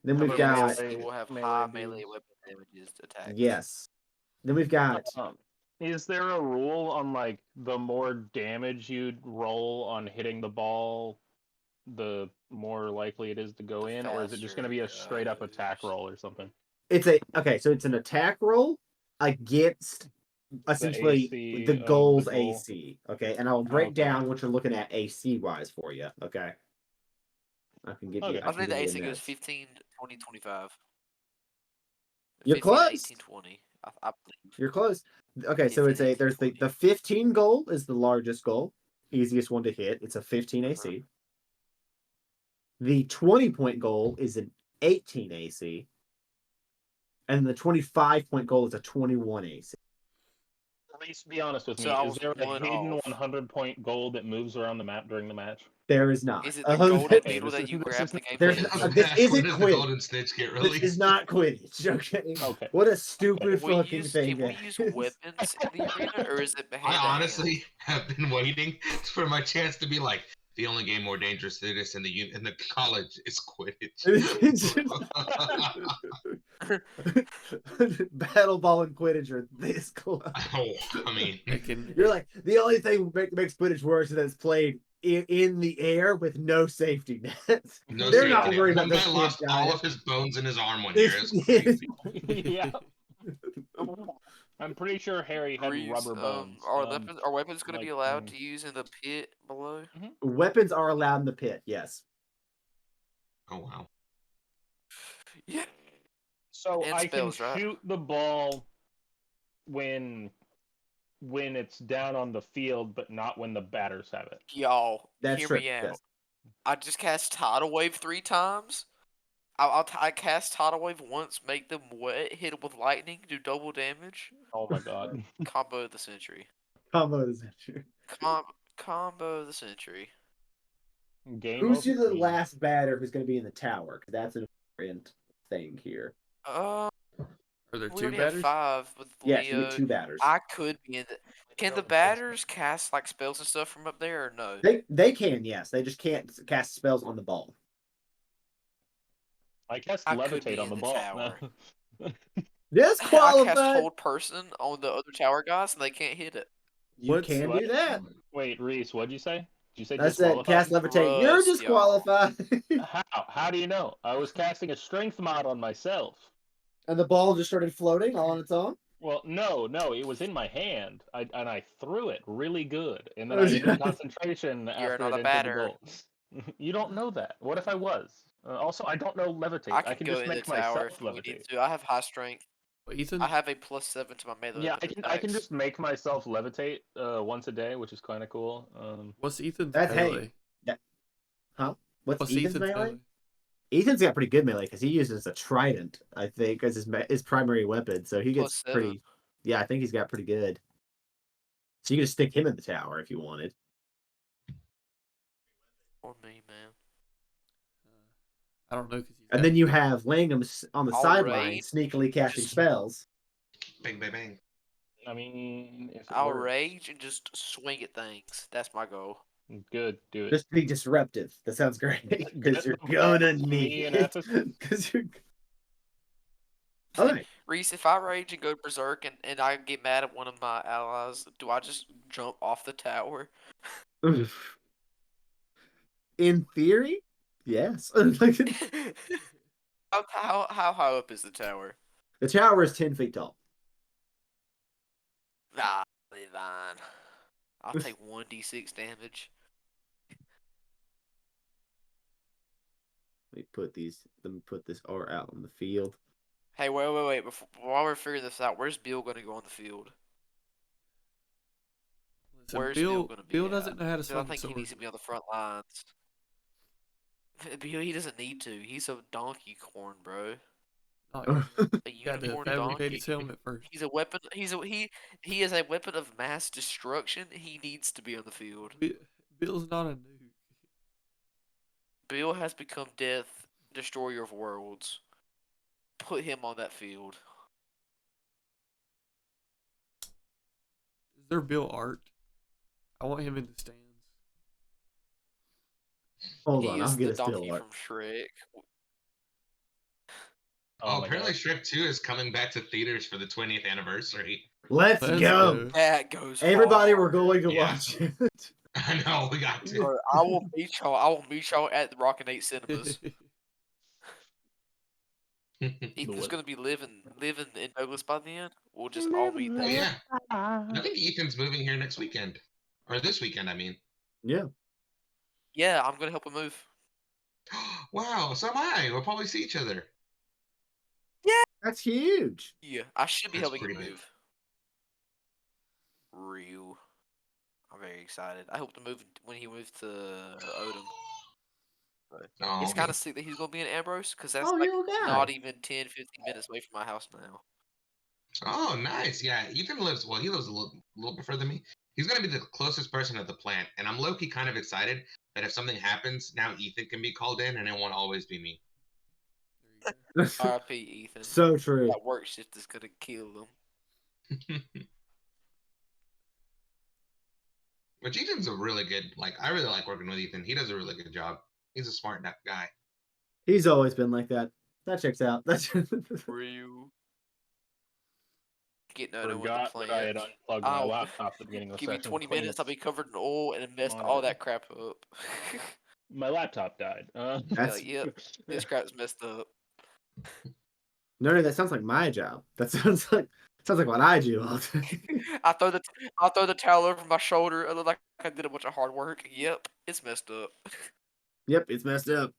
Then How we've about got He will have melee high dudes? melee weapon damages attacks. yes. Then we've got Is there a rule on like the more damage you'd roll on hitting the ball, the more likely it is to go The in, or is it just going to be a straight up attack faster roll or something? so it's an attack roll against essentially AC the of the goal's goal. AC. Okay, and I'll break Okay. down what you're looking at AC wise for you. Okay. I can give you. Okay. I I can think the give you AC goes notes. 15, 20, 25. You're 15, close. 18, 20. I believe. You're close. Okay, so 15, it's 18, there's 20. the 15 goal is the largest goal, easiest one to hit. It's a 15 AC. The 20-point goal is an 18 AC, and the 25-point goal is a 21 AC. Please be honest with So me. I Is was there a one hidden off. 100-point gold that moves around the map during the match? There is not. Is it the golden Okay, beetle that you this grabbed is the game There's footage? not, this isn't When did the Quidditch. Golden Snitch get This released? is not Quidditch, okay? Okay. What a stupid Can we fucking use thing can we that use is. weapons in the arena, or is it I hand to hand? honestly have been waiting for my chance to be like, the only game more dangerous than this in the college is Quidditch. Battle ball and Quidditch are this close. Oh, I mean, You're like, the only thing makes Quidditch worse is that it's played in the air with no safety nets. no They're safety not net. worried One about those guy kids lost all dying. of his bones in his arm one year. It's crazy. Yeah. I'm pretty sure Harry had Reese, rubber bones. are weapons going to be like, allowed to use in the pit below? Weapons are allowed in the pit, yes. Oh wow. Yeah. So And I spells, can right? shoot the ball when it's down on the field, but not when the batters have it. Y'all, That's hear true. me out. Yes. I just cast Tidal Wave 3 times. I cast Tidal Wave once, make them wet, hit them with lightning, do double damage. Oh my god. Combo of the century. Combo is that true. Combo of the century. Game Who's over. the last batter who's going to be in the tower? Because that's an important thing here. Are there We two already have batters? 5 with Yes, you Leo. get 2 batters. I could be in the. Can the batters cast like spells and stuff from up there, or no? They can, yes. They just can't cast spells on the ball. I cast I could levitate be on in the the ball. tower. This I cast qualified. hold person on the other tower guys, and they can't hit it. You What's- can what? do that. Wait, Reese, what'd you say? Did you say I said disqualified? cast levitate. You're Trust, y'all. disqualified. How? How do you know? I was casting a strength mod on myself. And the ball just started floating all on its own. Well, no, it was in my hand. I threw it really good, and then I ended concentration You're after not it a entered the batter. goal. You don't know that. What if I was? Also, I don't know levitate. I I can can go just in the make tower myself if we need levitate. to. I have high strength. Ethan, I have a +7 to my melee. Yeah, I can just make myself levitate once a day, which is kind of cool. what's Ethan's That's melee? Huh? What's Ethan's melee? melee? Ethan's got pretty good melee because he uses a trident, I think, as his primary weapon. So he gets +7. pretty. Yeah, I think he's got pretty good. So you can just stick him in the tower if you wanted. Or me, man. I don't know because And then you have Langham on the I'll sideline raid, sneakily casting just- spells. Bang, bang, bang. I mean, if it I'll works. rage and just swing at things. That's my goal. Good, do it. Just be disruptive. That sounds great. Get Because you're the gonna balls to need me and it. Ephesus. Because you're. All right. Reese, if I rage and go berserk and I get mad at one of my allies, do I just jump off the tower? In theory, yes. How high up is the tower? The tower is 10 feet tall. Nah, leave fine. I'll take 1d6 damage. Let me put this R out on the field. Hey, wait. While we're figuring this out, where's Bill gonna go on the field? Listen, Where's Bill gonna be? Bill doesn't know how to I swing a think he sword. needs to be on the front lines. Bill, he doesn't need to. He's a donkey corn, bro. Oh, A you got to unicorn fabricate donkey. his helmet first. He's a weapon. He is a weapon of mass destruction. He needs to be on the field. Bill's not a nuke. Bill has become death, destroyer of worlds. Put him on that field. Is there Bill art? I want him in the stands. Hold He on, is I'll get the a still donkey art. from Shrek. Oh, my apparently God. Shrek 2 is coming back to theaters for the 20th anniversary. Let's Let's go. go. That goes. Everybody, hard. we're going to Yeah. watch it. I know, we got to. Bro, I will meet y'all at the Rockin' 8 Cinemas. Ethan's gonna be living in Douglas by then. We'll just all meet Oh, there. yeah. I think Ethan's moving here next weekend. Or this weekend, I mean. Yeah. Yeah, I'm gonna help him move. Wow, so am I. We'll probably see each other. That's huge. Yeah, I should be That's helping him pretty big. move. Real. I'm very excited. I hope to move when he moves to Odom. Oh, It's kind of sick that he's gonna be in Ambrose because that's Oh, like you guy. not even 10, 15 minutes away from my house now. Oh, nice. Yeah, Ethan lives. Well, he lives a little bit further than me. He's gonna be the closest person at the plant, and I'm low key kind of excited that if something happens, now Ethan can be called in, and it won't always be me. There you go. R.I.P. Ethan. So true. That work shift is gonna kill him. But Ethan's a really good. Like, I really like working with Ethan. He does a really good job. He's a smart guy. He's always been like that. That checks out. That's Real. Getting to know what the Forgot that I had plans. unplugged my I'll laptop at the beginning of the give me session. 20 minutes. I'll be covered in oil and messed on all it. that crap up. My laptop died. That's Yep. This crap's messed up. no, that sounds like my job. That sounds like what I do all the time. I'll throw the towel over my shoulder. It look like I did a bunch of hard work. Yep, it's messed up. Yep, it's messed up.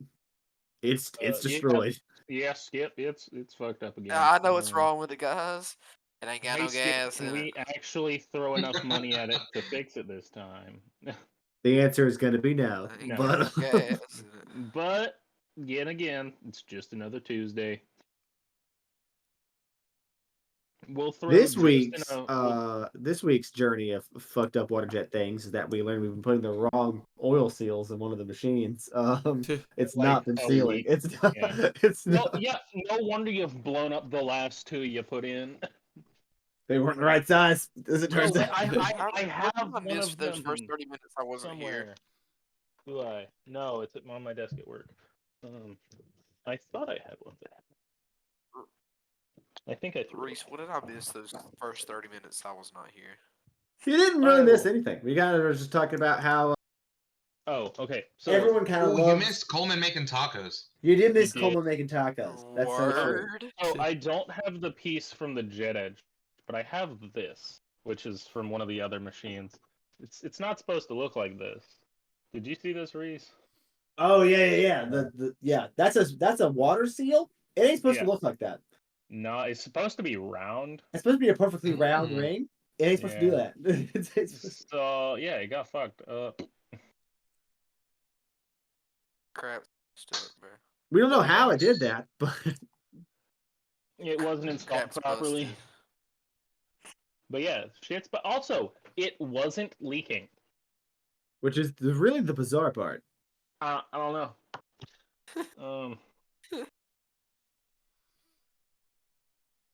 It's Yeah. destroyed. Yeah, Skip, it's fucked up again. I know what's wrong with it, guys. It ain't got Hey, no Skip, gas can in we it. actually throw enough money at it to fix it this time? The answer is going to be no. Ain't got But no gas in it. But yet again, it's just another Tuesday. We'll throw this just week's in a, this week's journey of fucked up water jet things is that we learned we've been putting the wrong oil seals in one of the machines. It's like not been a sealing. week. It's not. Yeah. It's Well, not. yeah, no wonder you've blown up the last two you put in. They weren't the right size, as it turns No, out. I What have did I one miss of for those them first 30 minutes I wasn't somewhere. here? Do I? No, it's on my desk at work. I thought I had one. I think I threw it. Reese, what did I miss those first 30 minutes I was not here? You didn't really Oh. miss anything. We kind of were just talking about how Oh, okay. So everyone kind of Ooh, you loves. missed Coleman making tacos. You did miss did. Coleman making tacos. That's so true. Word. Oh, I don't have the piece from the Jet Edge, but I have this, which is from one of the other machines. It's not supposed to look like this. Did you see this, Reese? Oh yeah. That's a water seal. It ain't supposed Yeah. to look like that. No, it's supposed to be round. It's supposed to be a perfectly round Mm. ring. It ain't supposed to do that. So yeah, it got fucked up. Crap stuff, bro. We don't know how it did that, but It wasn't installed Crap's properly. busted. But yeah, shit's. But also, it wasn't leaking. which is really the bizarre part. I don't know.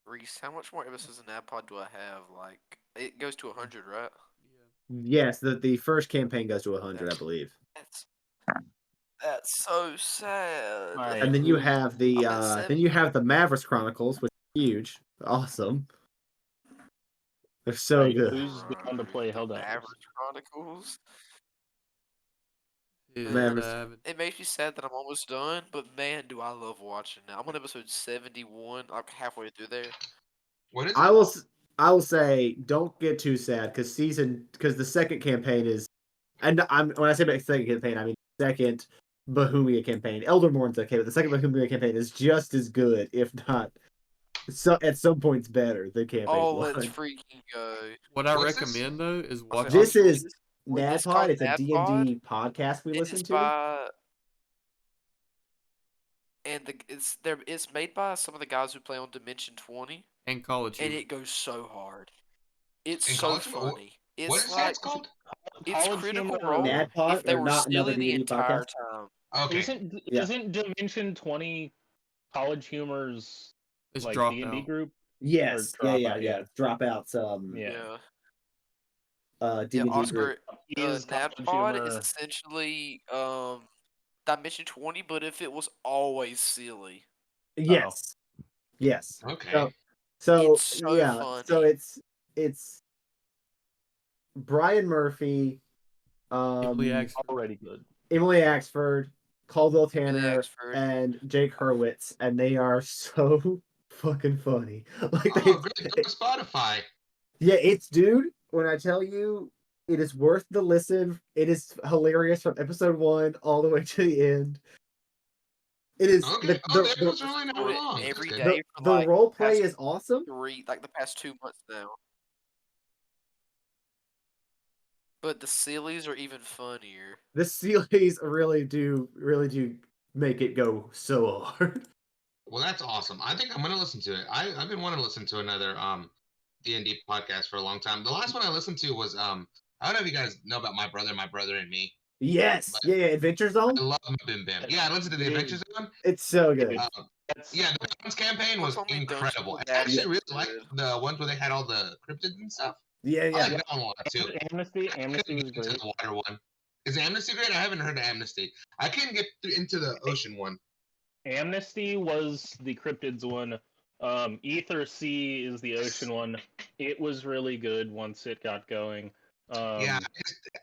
Reese, how much more episodes in Ad-Pod do I have? Like, it goes to 100, right? Yes, the first campaign goes to 100, I believe. That's so sad. Alright. And then you have the I'm at then you have the Mavericks Chronicles, which is huge, awesome. They're so Alright, good. who's down to play The Helldivers? Mavericks Chronicles. Mavericks. It makes me sad that I'm almost done, but man, do I love watching now. I'm on episode 71, like halfway through there. What is it? I will say, don't get too sad because the second campaign is, and when I say second campaign, I mean second Bohemia campaign. Eldermourn's okay, but the second Bohemia campaign is just as good, if not, so at some points better than campaign Oh, one. let's freaking go. What I What's this? recommend though is I'll say, watching. This I'll- is it's NADPOD. called It's a NADPOD. D&D podcast we It listen is to. by, and it's made by some of the guys who play on Dimension 20, and College and Humor. it goes so hard. It's In so College Humor? funny. What It's did you say like it's called? it's College Critical Humor- Role NADPOD, if they or were not another stealing the D&D entire podcast? time. Okay. Isn't Dimension 20 College Humor's It's like dropped D&D out. group? Yes, Or Dropout, yeah. Dropouts. Yeah. D&D Oscar, group. Is College NADPOD is Humor essentially Dimension 20, but if it was always silly. Yes. Yes. Okay. So It's so yeah. funny. So it's Brian Murphy, Emily Axford. already good. Emily Axford, Caldwell Tanner, Axford. and Jake Hurwitz, and they are so fucking funny. Like Oh, great. Go to Spotify. yeah, it's dude. When I tell you, it is worth the listen. It is hilarious from episode 1 all the way to the end. It is Okay. The episode's really not long. That's Every good. day for the like role play past is awesome. the past 2 months now. But the sillies are even funnier. The series really do make it go so hard. Well, that's awesome. I think I'm gonna listen to it. I've been wanting to listen to another D&D podcast for a long time. The last one I listened to was I don't know if you guys know about my brother and me, Yes. but Yeah, yeah. Adventure Zone. I love Bim Bim. Yeah, I listened to the Adventure Zone. It's so good. Um, That's yeah, the balance campaign What's was only incredible. Dungeons I and actually really Dragons liked good? the ones where they had all the cryptids and stuff. Yeah, I yeah. like that one a lot too. Amnesty. I Amnesty couldn't was get into great. the water one. Is Amnesty great? I haven't heard of Amnesty. I couldn't get into the ocean one. Amnesty was the cryptids one. Ether Sea is the ocean one. It was really good once it got going. Yeah,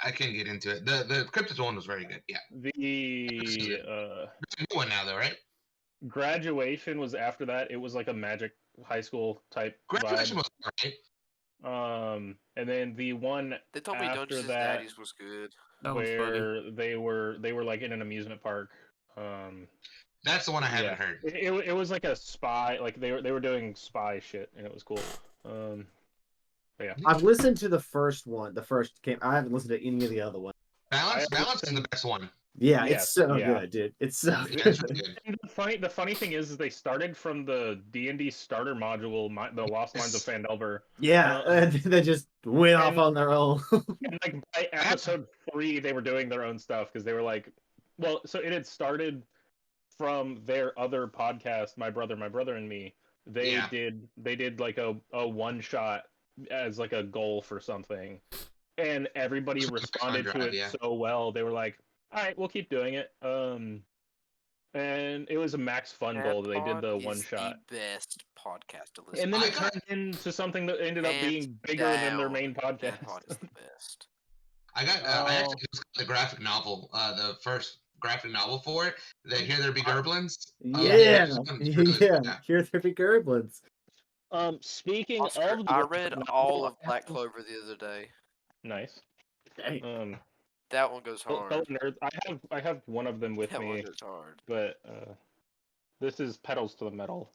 I couldn't get into it. The cryptids one was very good. Yeah, The there's a new one now though, right? graduation was after that. It was like a magic high school type Graduation vibe. was alright. And then the one They told me after Dungeons and that, Daddies was good. That was funny. where they were like in an amusement park. That's the one I Yeah. haven't heard. It was like a spy, like they were doing spy shit, and it was cool. Yeah. I've listened to the first one. The first camp. I haven't listened to any of the other ones. Balance I is the listened- best one. Yeah, Yes, it's so yeah. good, dude. It's so Yeah, good. it's really good. And the funny thing is they started from the D&D starter module, the Lost Mines of Phandelver. Yeah, and they just went off and- on their own. And like by episode 3, they were doing their own stuff because they were like, well, so it had started from their other podcast, My Brother and Me. They Yeah. did like a one shot as like a goal for something, and everybody Just like a responded fun to drive, it yeah. so well. They were like, "All right, we'll keep doing it." And it was a max fun goal. They did the Pod one is shot. the best podcast to listen And then to. it turned into something that ended up Hands being bigger than their down, main podcast. Pod is the best. I actually just got the graphic novel, the first graphic novel for it. The Here There Be Gerblins. Yeah, this one's really yeah. good. Here there be Gerblins. Speaking Oscar, of the I graphic read novel, all of Black Clover the other day. Nice. Dang. That one goes Fellow hard. nerds, I have one of them with That one me, goes hard. but this is Pedals to the Metal.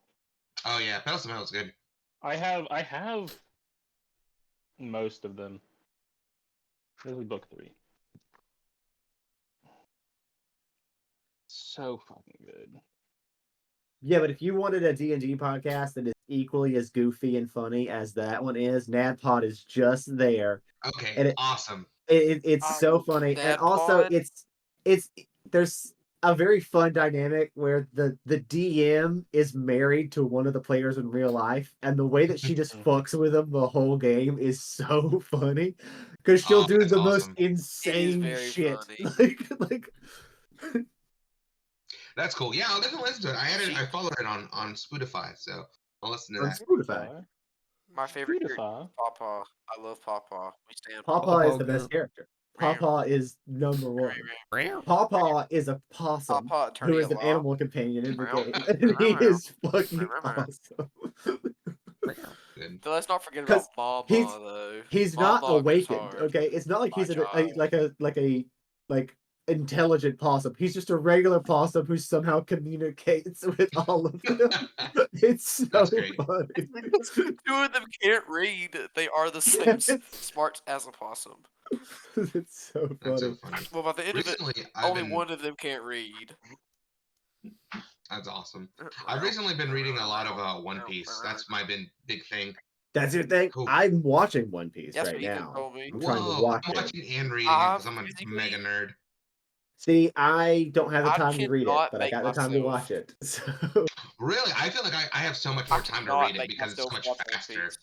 Oh yeah, Pedals to Metal is good. I have most of them. This is book 3. So fucking good. Yeah, but if you wanted a D&D podcast that is equally as goofy and funny as that one is, NADPOD is just there. Okay, And awesome. It's so funny, and also NADPOD? it's there's a very fun dynamic where the DM is married to one of the players in real life, and the way that she just fucks with him the whole game is so funny because she'll do that's the most awesome. insane very shit. funny. Like That's cool. Yeah, I'll definitely listen to it. I followed it on Spotify, so I'll listen to on that. Spotify. My favorite character Spotify. is Pawpaw. I love Pawpaw. We stand Pawpaw is the Pawpaw best girl. character. Pawpaw is number one. Pawpaw is a possum Pawpaw, attorney who is at an law. animal companion in the Meow. game, and he is fucking Meow. awesome. Good. But let's not forget 'Cause about he's- Mama though. He's not Mama goes awakened, hard. okay? It's not like My he's child. like a intelligent possum. He's just a regular possum who somehow communicates with all of them. It's so That's great. funny. Because 2 of them can't read. They are the same It's- smarts as a possum. It's so That's funny. so funny. Well, by the end of it, Recently, only one of them can't read. That's awesome. I've recently been reading a lot of One Piece. That's my big thing. That's your thing. Cool. I'm watching One Piece That's right what Ethan now. told me. I'm trying to Whoa, watch I'm it. watching and reading it because I'm a Physically- mega nerd. See, I don't have the I time to read it, cannot but I make got the time to myself- watch it. So Really, I feel like I have so much more time to cannot read it make because it's so myself much watch One faster. Piece.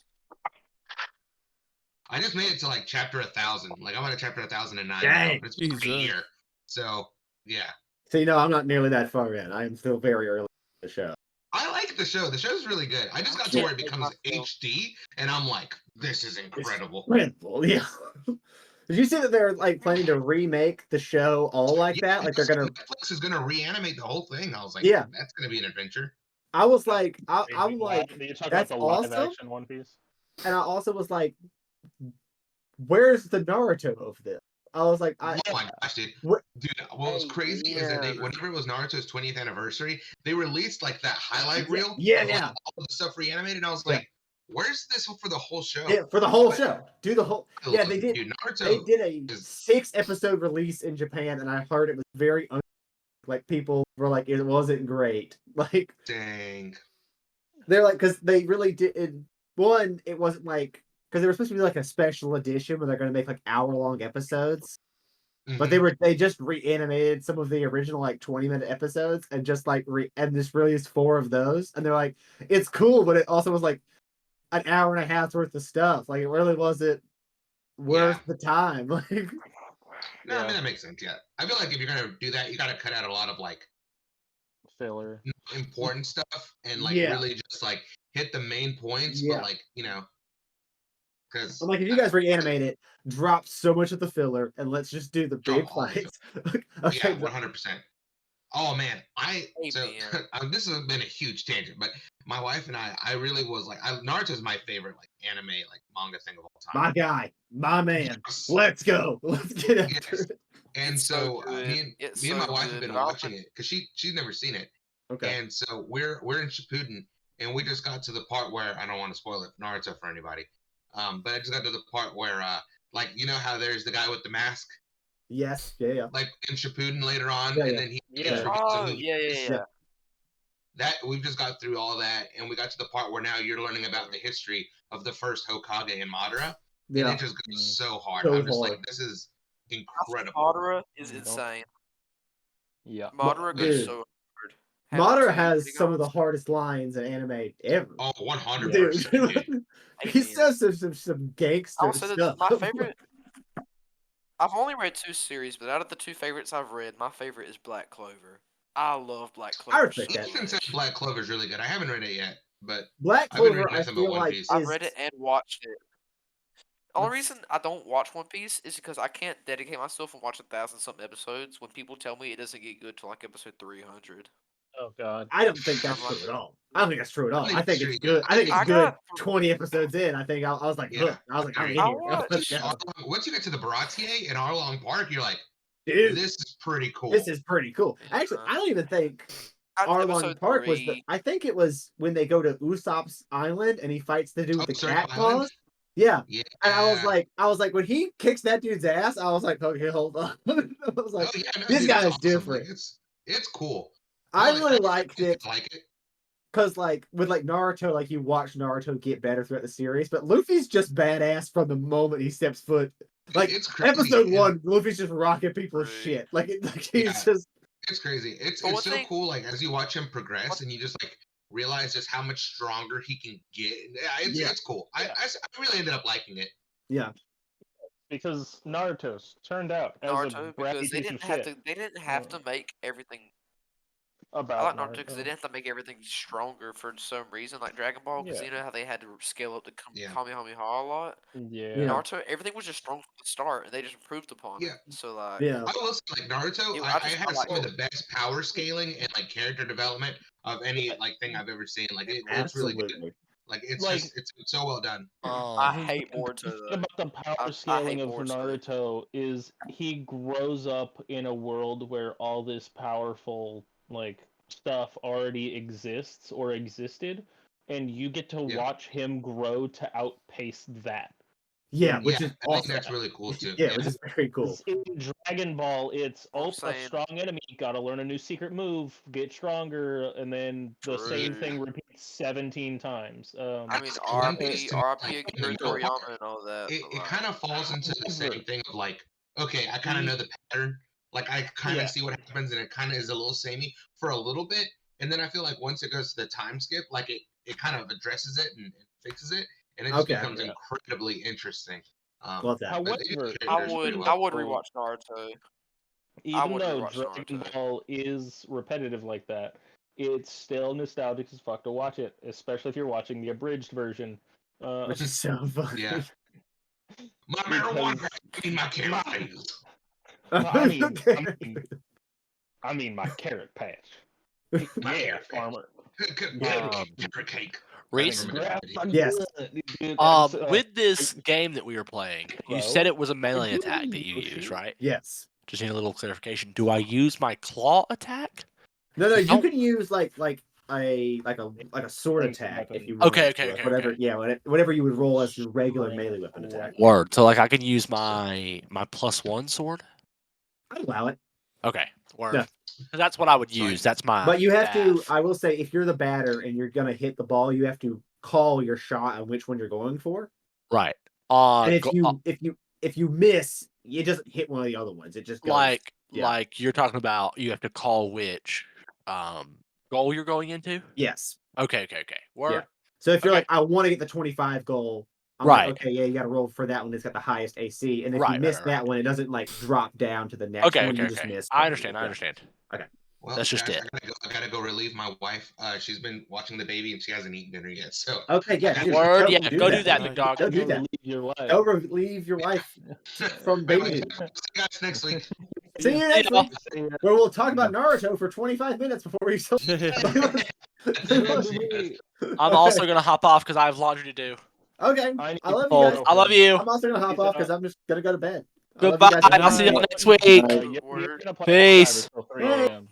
I just made it to like chapter 1,000. Like I'm on chapter 1,009 now, Dang. but it's been like a Jesus. year. So yeah, See, no, I'm not nearly that far in. I am still very early in the show. I like the show. The show's really good. I just got to Yeah. where it becomes HD, and I'm like, this is incredible. Incredible, yeah. Did you see that they're like planning to remake the show all like Yeah, that? Like they're gonna. Netflix is gonna reanimate the whole thing. I was like, Yeah. that's gonna be an adventure. I was like, I'm like, you talk that's about the live awesome. action One Piece. and I also was like, where's the Naruto of this? I was like, Oh my gosh, dude! What- Dude, what was Hey, crazy is that yeah. whenever it was Naruto's 20th anniversary, they released like that highlight reel. Yeah, of, like, yeah. all the stuff reanimated. And I was Yeah. like, where's this for the whole show? Yeah, for the whole But- show. Do the whole. Yeah, they did. Dude, Naruto. They did a is- 6-episode release in Japan, and I heard it was very Like people were like, it wasn't great. Like Dang. they're like, because they really did. One, it wasn't like because they were supposed to be like a special edition where they're going to make like hour-long episodes. But Mhm. they just reanimated some of the original like 20-minute episodes and just like and just released 4 of those. And they're like, it's cool, but it also was like an hour and a half's worth of stuff. Like it really wasn't worth the time. Like No, I mean that makes sense. Yeah, I feel like if you're gonna do that, you got to cut out a lot of like Filler. important stuff and like Yeah. really just like hit the main points. Yeah. But like because I'm like, if you guys reanimate it, drop so much of the filler and let's just do the big all of it. fights. Okay, Yeah, 100%. Oh man, so Amen. this has been a huge tangent, but my wife and I really was like, Naruto's my favorite like anime like manga thing of all time. my guy, my man. Yes. Let's go. Let's get after Yes. it. And It's so so good. It's me and so my wife have good, been but I don't watching it because she's never seen it. Okay. And so we're in Shippuden, and we just got to the part where I don't want to spoil it Naruto for anybody, but I just got to the part where like you know how there's the guy with the mask Yes. Yeah. like in Shippuden later on, Yeah, and yeah. then he Yeah. gets revealed Oh, who he yeah, is. yeah, Yeah. yeah. That we've just got through all that, and we got to the part where now you're learning about the history of the first Hokage in Madara, and Yeah. it just goes so hard. So I'm just like, hard. this is I think incredible. Madara is Nope. insane. Yeah. Madara goes Dude. so hard. Having Madara two has some of the Ichigo's, hardest lines in anime ever. Oh, Dude, 100%, dude. he amen. says some I gangster will say that stuff. my favorite. I've only read 2 series, but out of the 2 favorites I've read, my favorite is Black Clover. I love Black I Clover respect so that. Ethan said much. Black Clover's really good. I haven't read it yet, but Black I've been Clover, reading I nothing but feel One like Piece. I've is read it and watched it. The only reason I don't watch One Piece is because I can't dedicate myself and watch 1,000-something episodes when people tell me it doesn't get good till like episode 300. Oh God. I don't think that's I'm like, true at all. I don't think that's true at all. I think it's yeah, good. I think it's I good. got 20 episodes in, I think I was like Yeah, hooked. I was like, I'm in agreed. here. I Let's watched go. Once you get to the Baratier in Arlong Park, you're like, Dude, this is pretty cool. this is pretty cool. Actually, I don't even think got to Arlong episode Park was the. 3. I think it was when they go to Usopp's island and he fights the dude with the Surf cat Island? claws. Yeah. Yeah. And I was like, when he kicks that dude's ass, I was like, okay, hold on. I was like, Oh yeah, no, this dude, guy it's is awesome. Like different. it's cool. I Like, really liked it like it. because, like, with like Naruto, like you watch Naruto get better throughout the series, but Luffy's just badass from the moment he steps foot. Like It's crazy. episode and- 1, Luffy's just rocking people's Right. shit. Like, he's Yeah. just It's crazy. It's But one so thing- cool. Like as you watch him progress, and you just like realize just how much stronger he can get. Yeah, it's cool. Yeah. I really ended up liking it. yeah. Because Naruto's turned out as a Naruto bratty because they piece of didn't have shit to. They didn't have to make everything. I about like Naruto because they didn't have to make everything stronger for some reason, like Dragon Ball. Because Yeah. you know how they had to scale up the Yeah. Kamehameha a lot. Yeah. Yeah. Naruto, everything was just strong from the start, and they just improved upon Yeah. it. So like, Yeah. I will say, like Naruto, Yeah, I I had like some of it. the best power scaling and like character development of any like thing I've ever seen. Like it's really good. Absolutely. Like it's Like- just it's so well done. I Um, hate The Boruto. thing Though. about the power I scaling hate of Boruto. Naruto is he grows up in a world where all this powerful like stuff already exists or existed, and you get to Yeah. watch him grow to outpace that. Yeah, which Yeah, is I think awesome. that's really cool too. Yeah, which is very cool. 'Cause in Dragon Ball, it's I'm a saying- strong enemy, gotta learn a new secret move, get stronger, and then the same True. thing repeats 17 times. I mean, One Piece to me, RP like, Akira in the middle Toriyama part, and all that. it but, like, kind of falls into the same However- thing of like, okay, I kind of know the pattern. Like I kind of Yeah. see what happens, and it kind of is a little samey for a little bit, and then I feel like once it goes to the time skip, like it kind of addresses it and fixes it, and it just Okay, becomes yeah. incredibly interesting. Love that. But they do However, the I characters pretty would well. rewatch Naruto. even would though rewatch Dragon Naruto. Ball is repetitive like that, it's still nostalgic as fuck to watch it, especially if you're watching the abridged version. Which is so funny. Yeah. My marijuana, I mean my carrots. I mean my carrot patch. My Yeah, carrot patch. farmer. Carrot cake. Reese, Yes. with this game that we were playing, you said it was a melee Yoshi. attack that you use, right? Yes. Just need a little clarification. Do I use my claw attack? No, you Oh. can use like a sword Ranged attack if weapon. you want. Okay, to, like, okay, whatever. okay. Yeah, whatever you would roll as your regular melee weapon attack. Word. So like I can use my +1 sword. I'd allow it. Okay. Word. Yeah. That's what I would So I- use. That's my. But you have to. path. I will say, if you're the batter and you're gonna hit the ball, you have to call your shot on which one you're going for. Right. And if you miss, it doesn't hit one of the other ones. It just goes. Like you're talking about, you have to call which goal you're going into. Yes. Okay. Word. So if you're Okay. like, I want to get the 25 goal, I'm Right. like, okay, yeah, you got to roll for that one that's got the highest AC. And if you Right, miss right. that one, it doesn't like drop down to the next Okay. one. You just miss. I one. understand. Well, That's just guys, it. I gotta go relieve my wife. She's been watching the baby and she hasn't eaten dinner yet. So Okay, yeah, I dude, gotta- Word. go Yeah. do Go that. do that, Nice. big dog. Go do Go that. relieve your life. Go relieve your life from baby duty. See you guys next week. See you See next y'all. week, where we'll talk about Naruto for 25 minutes before we still. I'm also gonna hop off because I have laundry to do. Okay, I I love you Boys, guys. I love you. I'm also gonna hop Peace off out. because I'm just gonna go to bed. I love you Goodbye. guys. I'll see y'all next week. Night. You're gonna play Peace. outside until 3 a.m.